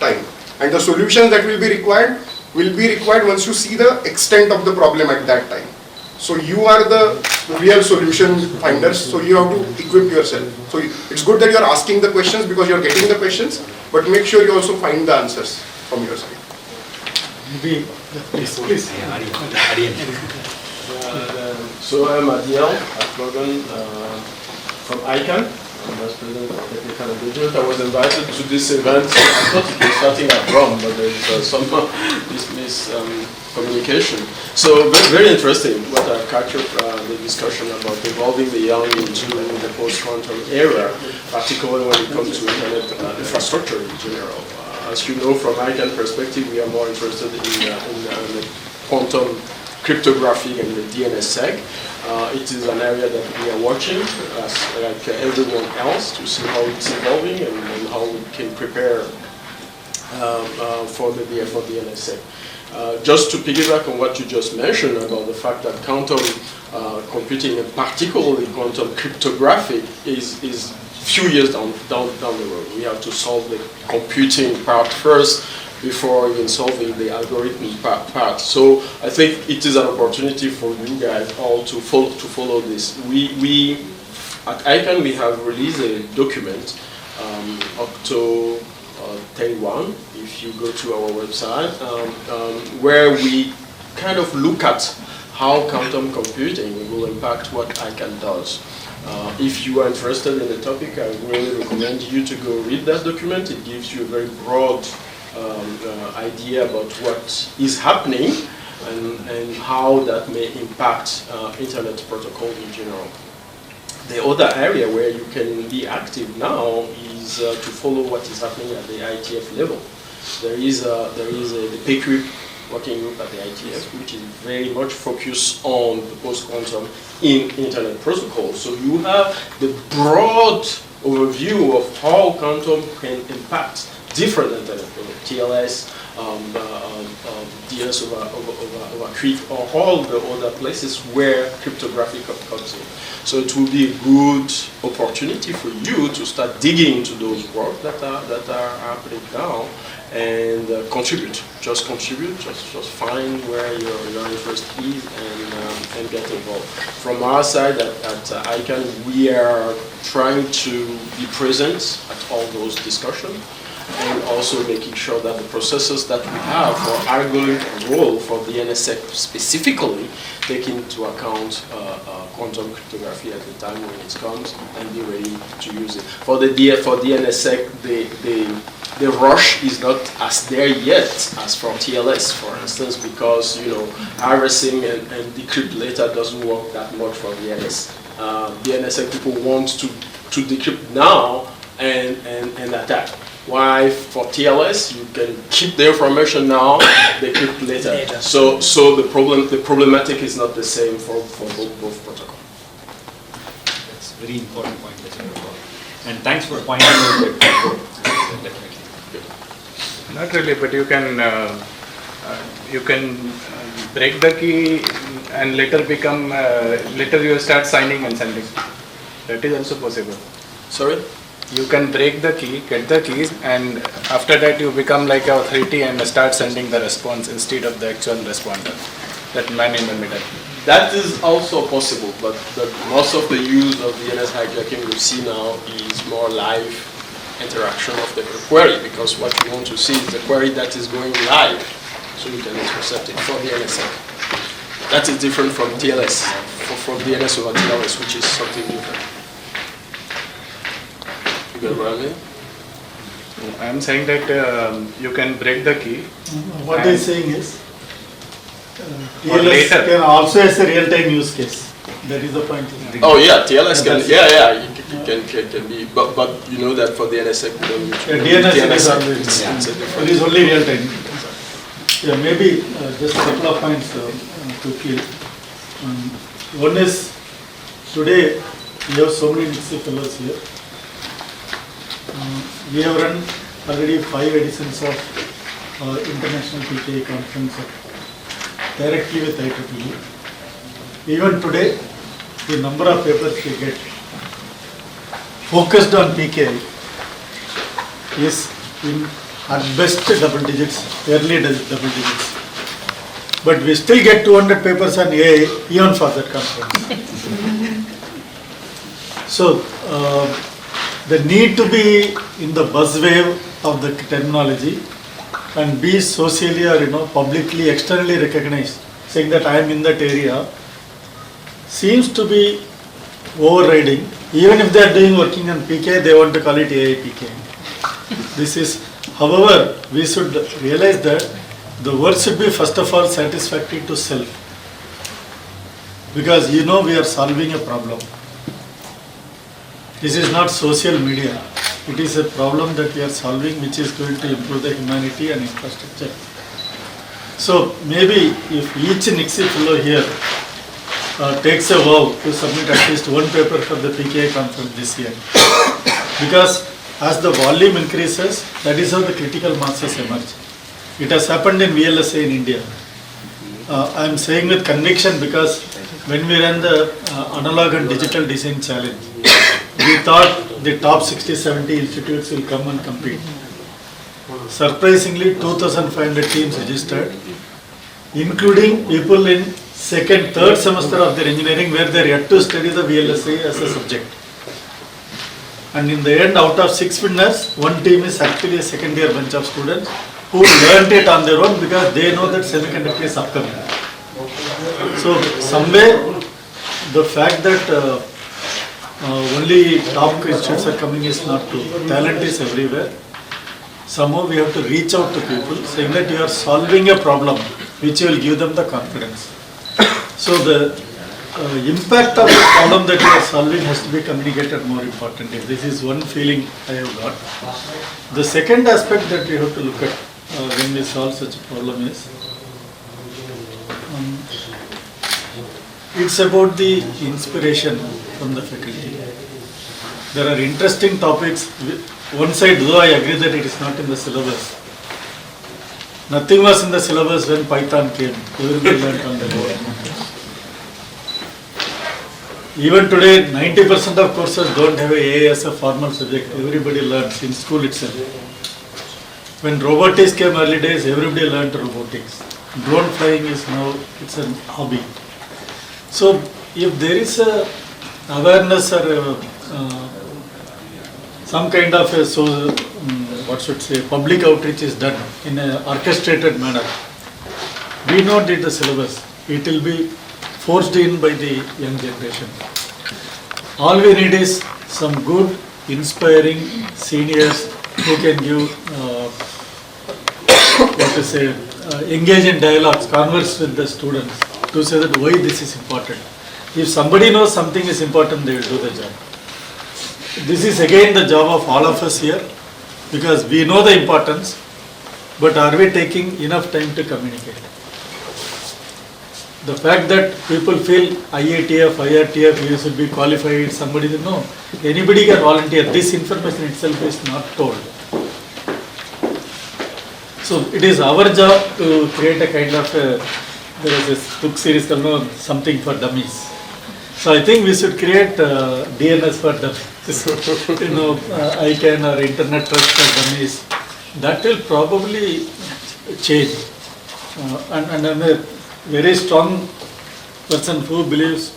time. And the solutions that will be required once you see the extent of the problem at that time. So you are the real solution finders, so you have to equip yourself. So it's good that you are asking the questions because you are getting the questions, but make sure you also find the answers from your side. Please. So I'm Adiel Logan from ICANN. I'm Vice President of Technical Engagement. I was invited to this event. I thought it was starting at Rome, but there is some miscommunication. So very interesting what I've captured the discussion about evolving the young into the post-quantum era, particularly when it comes to internet infrastructure in general. As you know, from ICANN perspective, we are more interested in the quantum cryptography and the DNS. It is an area that we are watching, like everyone else, to see how it's evolving and how we can prepare for the DNS. Just to piggyback on what you just mentioned about the fact that quantum computing, and particularly quantum cryptography, is few years down the road. We have to solve the computing part first before even solving the algorithm part. So I think it is an opportunity for you guys all to follow this. We at ICANN we have released a document up to 10.1, if you go to our website, where we kind of look at how quantum computing will impact what ICANN does. If you are interested in the topic, I really recommend you to go read that document. It gives you a very broad idea about what is happening and how that may impact internet protocol in general. The other area where you can be active now is to follow what is happening at the IETF level. There is the PKI working group at the ITF, which is very much focused on the post-quantum in Internet protocol. So you have the broad overview of how quantum can impact different Internet protocols, TLS, DNS over QUIC, or all the other places where cryptography comes in. So it will be a good opportunity for you to start digging into those work that are happening now and contribute. Just contribute. Just find where your interest is and get involved. From our side at ICANN, we are trying to be present at all those discussions, and also making sure that the processes that we have for algorithm role for DNSSEC specifically take into account quantum cryptography at the time when it comes and be ready to use it. For DNSSEC, the rush is not as there yet as for TLS, for instance, because harassing and decrypt later doesn't work that much for DNS. DNSSEC people want to decrypt now and attack. Why for TLS you can keep the information now, decrypt later. So the problematic is not the same for both protocols. That's a very important point that you brought. And thanks for pointing out that. Definitely. Not really, but you can break the key and later you start signing and sending. That is also possible. Sorry? You can break the key, get the keys, and after that you become like an authority and start sending the response instead of the actual responder, that man in the middle. That is also possible, but most of the use of DNS hijacking we see now is more live interaction of the query, because what you want to see is the query that is going live, so you can intercept it for DNSSEC. That is different from TLS, from DNS over TLS, which is something different. I am saying that you can break the key. What I am saying is, TLS can also as a real-time use case. That is the point. Oh yeah, TLS can, can be, but you know that for DNSSEC, DNS is always, it is only real-time. Yeah, maybe just a couple of points quickly. One is, today we have so many Nixie fellows here. We have run already 5 editions of International PKI conference directly with IEEE. Even today, the number of papers we get focused on PKI is in at best double digits, early double digits. But we still get 200 papers on AI even for that conference. So, the need to be in the buzz wave of the terminology and be socially or publicly, externally recognized, saying that I am in that area, seems to be overriding. Even if they are working on PKI, they want to call it AI PKI. This is, however, we should realize that the work should be first of all satisfactory to self, because we are solving a problem. This is not social media. It is a problem that we are solving, which is going to improve the humanity and infrastructure. So maybe if each Nixie fellow here takes a vow to submit at least one paper for the PKI conference this year, because as the volume increases, that is how the critical masses emerge. It has happened in VLSI in India. I am saying with conviction because when we ran the analog and digital design challenge, we thought the top 60-70 institutes will come and compete. Surprisingly, 2,500 teams registered, including people in second, third semester of their engineering where they are yet to study the VLSI as a subject. And in the end, out of 6 winners, one team is actually a second year bunch of students who learned it on their own because they know that semiconductor is upcoming. So somewhere the fact that only top institutes are coming is not true. Talent is everywhere. Somehow we have to reach out to people saying that you are solving a problem which will give them the confidence. So the impact of the problem that you are solving has to be communicated more importantly. This is one feeling I have got. The second aspect that we have to look at when we solve such a problem is It's about the inspiration from the faculty. There are interesting topics. One side, though I agree that it is not in the syllabus. Nothing was in the syllabus when Python came. Everybody learned on the go. Even today, 90% of courses don't have AI as a formal subject. Everybody learns in school itself. When robotics came early days, everybody learned robotics. Drone flying is now, it's a hobby. So, if there is a awareness or some kind of a, public outreach is done in an orchestrated manner, we not need the syllabus. It will be forced in by the young generation. All we need is some good, inspiring seniors who can give, engage in dialogues, converse with the students to say that why this is important. If somebody knows something is important, they will do the job. This is again the job of all of us here, because we know the importance, but are we taking enough time to communicate? The fact that people feel IITF, you should be qualified, somebody said, no, anybody can volunteer. This information itself is not told. So it is our job to create a kind of, there is this book series called Something for Dummies. So I think we should create DNS for dummies, ICANN or Internet Trust for Dummies. That will probably change. And I'm a very strong person who believes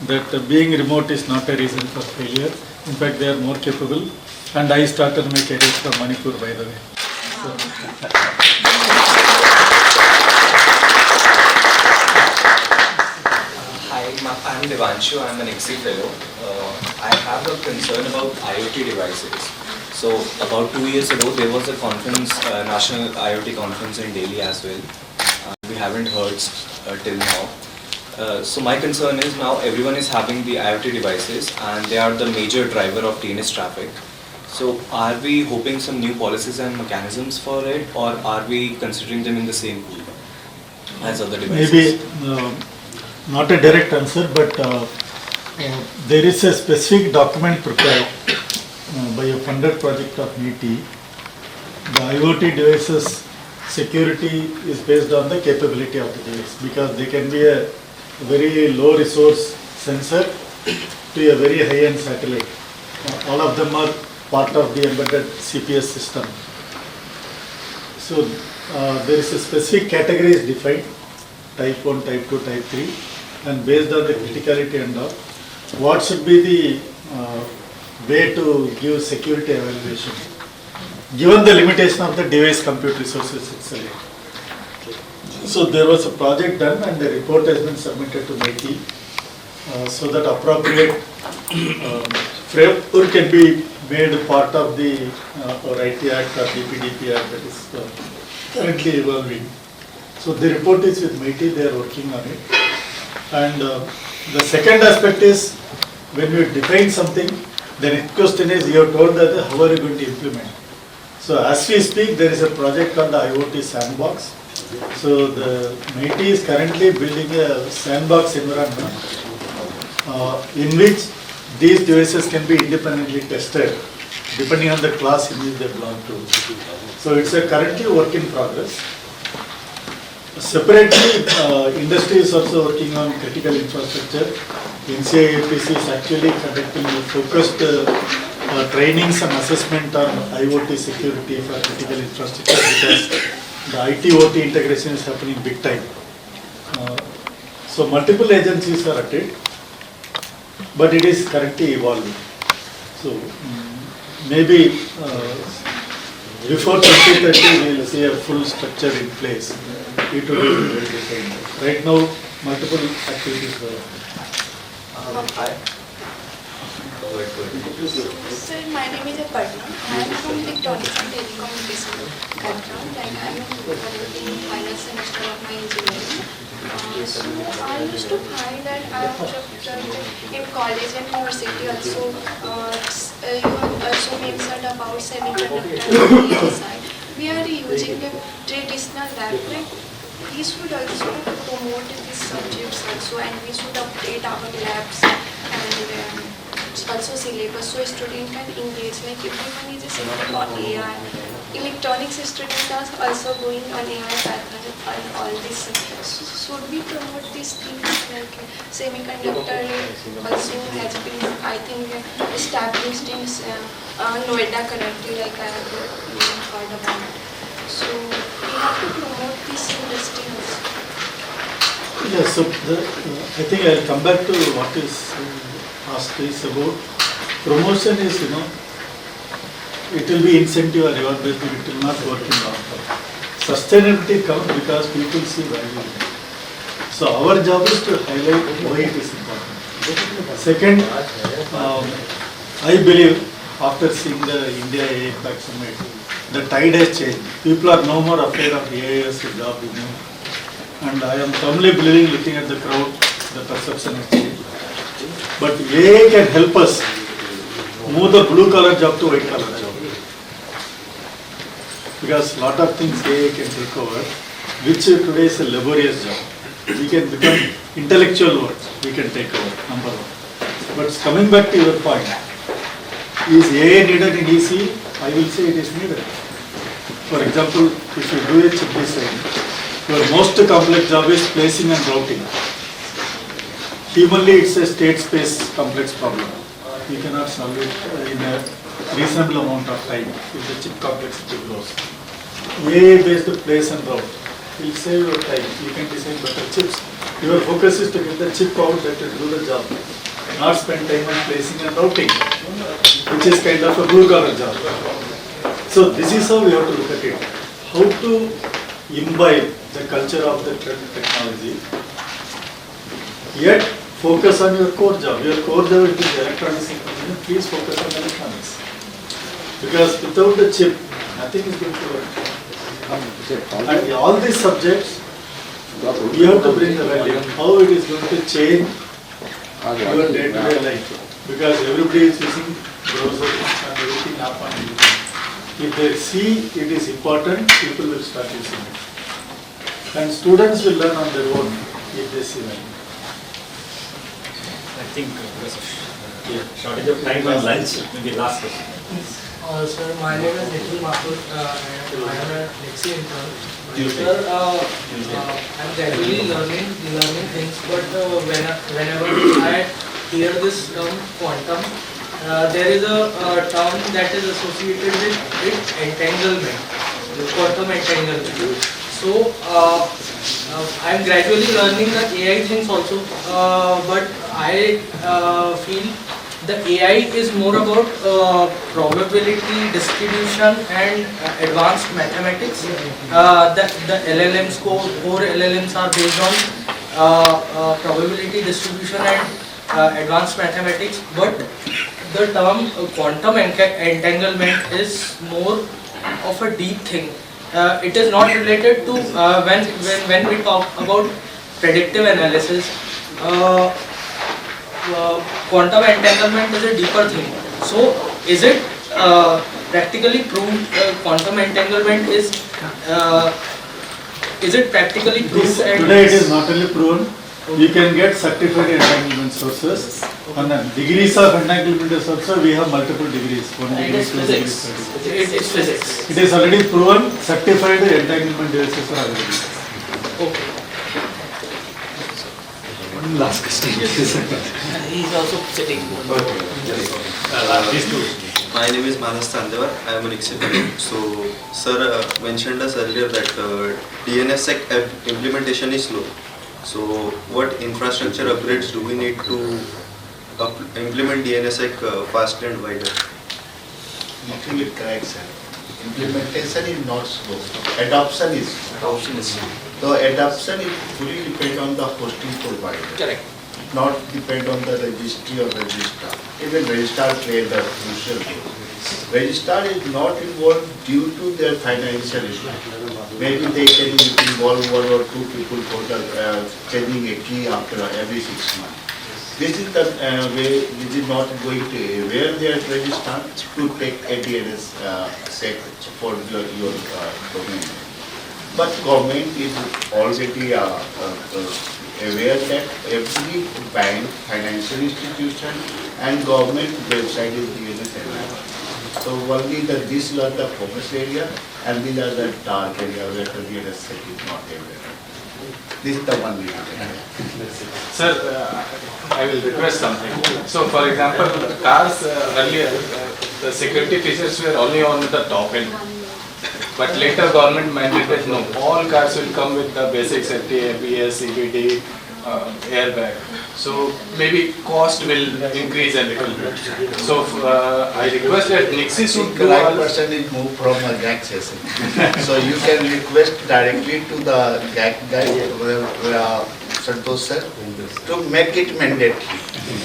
that being remote is not a reason for failure. In fact, they are more capable. And I started my career from Manipur, by the way. So. I'm Devanshu, I'm an ICSI fellow. I have a concern about IoT devices. So about 2 years ago, there was a conference, National IoT Conference in Delhi as well. We haven't heard till now. So my concern is now everyone is having the IoT devices and they are the major driver of DNS traffic. So are we hoping some new policies and mechanisms for it, or are we considering them in the same pool as other devices? Maybe not a direct answer, but there is a specific document prepared by a funded project of NITI. The IoT devices security is based on the capability of the device, because they can be a very low resource sensor to a very high-end satellite. All of them are part of the embedded CPS system. So there is a specific categories defined, type 1, type 2, type 3, and based on the criticality and all, what should be the way to give security evaluation, given the limitation of the device compute resources itself. So there was a project done and the report has been submitted to MITI, so that appropriate framework can be made part of the IT Act or DPDP Act that is currently evolving. So the report is with MITI, they are working on it. And the second aspect is, when you define something, the next question is, you have told that how are you going to implement? So as we speak, there is a project called the IoT Sandbox. So the MITI is currently building a sandbox environment in which these devices can be independently tested depending on the class in which they belong to. So it's a currently work in progress. Separately, industry is also working on critical infrastructure. NCI-APC is actually conducting focused trainings and assessment on IoT security for critical infrastructure, because the IT-OT integration is happening big time. So multiple agencies are at it, but it is currently evolving. So maybe before 2030 we will see a full structure in place. It will be well defined. Right now, multiple activities are Hi. Sir, my name is Aparna. I am from electronics and telecommunication background, and I am in final semester of my engineering. So I used to find that I have in college and university also, you have also mentioned about semiconductor and PSI. We are using the traditional lab, right? we should also promote these subjects also, and we should update our labs and also syllabus so students can engage. Like everyone is sitting on AI. Electronics students are also going on AI pattern and all this. Should we promote these things? Like semiconductor also has been, I think, established in Noida currently, like I have heard about. So we have to promote this industry also. Yes, so I think I'll come back to what is asked is about promotion is, it will be incentive or reward based, but it will not work in long term. Sustainability comes because people see value. So our job is to highlight why it is important. Second, I believe after seeing the India AI Impact Summit, the tide has changed. People are no more afraid of AI as a job. And I am firmly believing, looking at the crowd, the perception has changed. But AI can help us move the blue collar job to white collar job. Because a lot of things AI can take over, which today is a laborious job. We can become intellectual work, we can take over, number one. But coming back to your point, is AI needed in EC? I will say it is needed. For example, if you do a chip design, your most complex job is placing and routing. Humanly, it's a state space complex problem. You cannot solve it in a reasonable amount of time if the chip complexity grows. AI-based place and route will save your time. You can design better chips. Your focus is to get the chip out that will do the job, not spend time on placing and routing, which is kind of a blue-collar job. So this is how we have to look at it. How to imbibe the culture of the technology, yet focus on your core job. Your core job is electronics engineering. Please focus on electronics. Because without the chip, nothing is going to work. And all these subjects, you have to bring the value. How it is going to change your day-to-day life. Because everybody is using browser and everything up on it. If they see it is important, people will start using it. And students will learn on their own if they see value. I think because of shortage of time and lunch, maybe last question. Sir, my name is Nikhil Mathur and I am a Nexi intern. Sir, I'm gradually learning things, but whenever I hear this term quantum, there is a term that is associated with it, entanglement, quantum entanglement. So, I'm gradually learning the AI things also, but I feel the AI is more about probability distribution and advanced mathematics. The LLMs, core LLMs are based on probability distribution and advanced mathematics, but the term quantum entanglement is more of a deep thing. It is not related to when we talk about predictive analysis. Quantum entanglement is a deeper thing. So, is it practically proved? Quantum entanglement is it practically proved? Today it is not only proven. You can get certified entanglement sources. And then degrees of entanglement sources, we have multiple degrees. 1 degree, 2 degrees, 3 degrees. It's physics. It is already proven, certified entanglement devices are available. Okay. One last question. He's also sitting. My name is Manas Tandevar. I am an executive. So, sir mentioned us earlier that DNSSEC implementation is slow. So, what infrastructure upgrades do we need to implement DNSSEC faster and wider? Nothing is correct, sir. Implementation is not slow. Adoption is slow. So adoption is fully depend on the hosting provider. Correct. Not depend on the registry or registrar. Even registrar play the crucial role. Registrar is not involved due to their financial issue. Maybe they can involve 1 or 2 people for the changing a key after every 6 months. This is the way which is not going to aware their registrar to take a DNS sec for your domain. But government is already aware that every bank, financial institution and government website is DNS enabled. So only these are the focus area and these are the dark area where the DNS set is not available. This is the one reason. Sir, I will request something. So, for example, cars earlier, the security features were only on the top end. But later government mandated no, all cars will come with the basic safety, ABS, CVT, airbag. So maybe cost will increase a little bit. So I request that Nixie should The right person is moved from a GAC session. So you can request directly to the GAC guy, Santosh sir, to make it mandatory.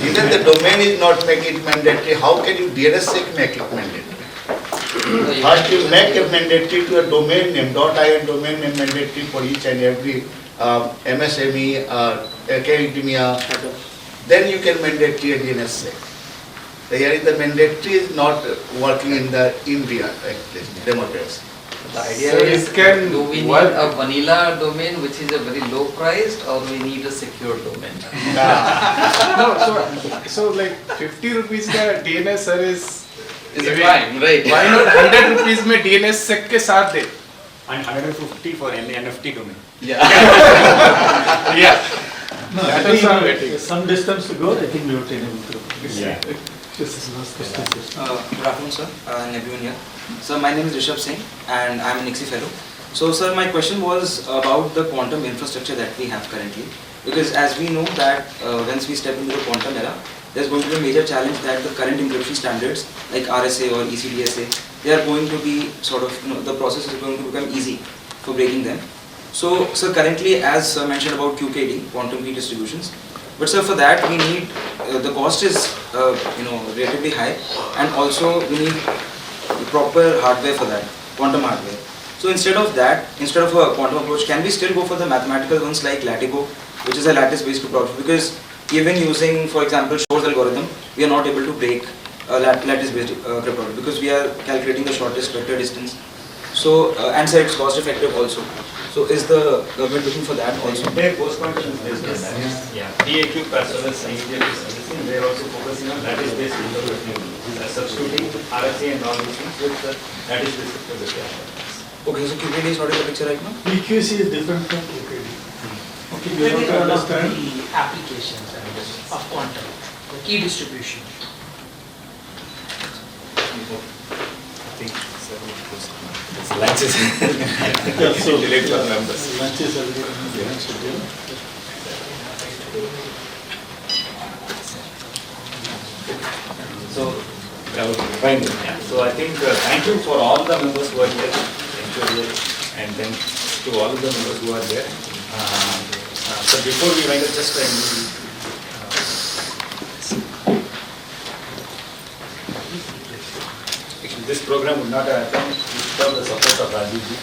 Even the domain is not make it mandatory, how can you DNSSEC make it mandatory? First you make it mandatory to a domain name, .in domain name mandatory for each and every MSME, academia, then you can mandatory a DNSSEC. Here is the mandatory is not working in the India democracy. The idea is, do we need a vanilla domain which is a very low priced, or we need a secure domain? No, so like 50 rupees का DNS service is fine, right? Why not 100 rupees में DNS sec के साथ दे? And 150 for any NFT domain. Yeah. Yeah. No, That I is what I'm think waiting. some distance to go, I think we have to enable through. Yeah. This is last question. Good afternoon, sir, and everyone here. Sir, my name is Rishabh Singh, and I am an ICSI fellow. So, sir, my question was about the quantum infrastructure that we have currently. Because as we know that once we step into the quantum era, there's going to be a major challenge that the current encryption standards like RSA or ECDSA, they are going to be sort of, the process is going to become easy for breaking them. So, sir, currently, as sir mentioned about QKD, quantum key distributions, but sir, for that we need, the cost is, relatively high, and also we need proper hardware for that, quantum hardware. So instead of that, instead of a quantum approach, can we still go for the mathematical ones like Latigo, which is a lattice-based cryptography? Because even using, for example, Shor's algorithm, we are not able to break lattice-based cryptography because we are calculating the shortest vector distance. So, and sir, it's cost-effective also. So is the government looking for that also? Their post-quantum is based on that. Yeah. DAQ as well as ICANN everything, they are also focusing on lattice-based cryptography, substituting RSA and all these things with the lattice-based cryptography. Okay, so QKD is not in the picture right now? PQC is different from QKD. Okay, you Maybe have to one of understand. the applications of quantum, the key distribution. I think it's lunches. Yeah, so Delete for members. lunches are being scheduled. So, fine. Yeah. So I think thank you for all the members who are here, and then to all of the members who are there. So before we wind up, just actually this program would not have happened without the support of Rajiv ji.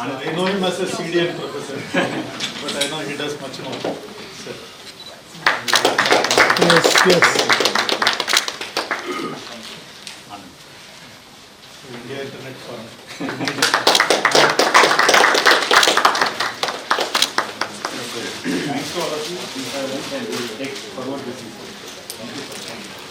I know him as a CDN professor, but I know he does much more. So. Yes. India Internet Forum. Thanks to all of you. We will take forward this. Thank you.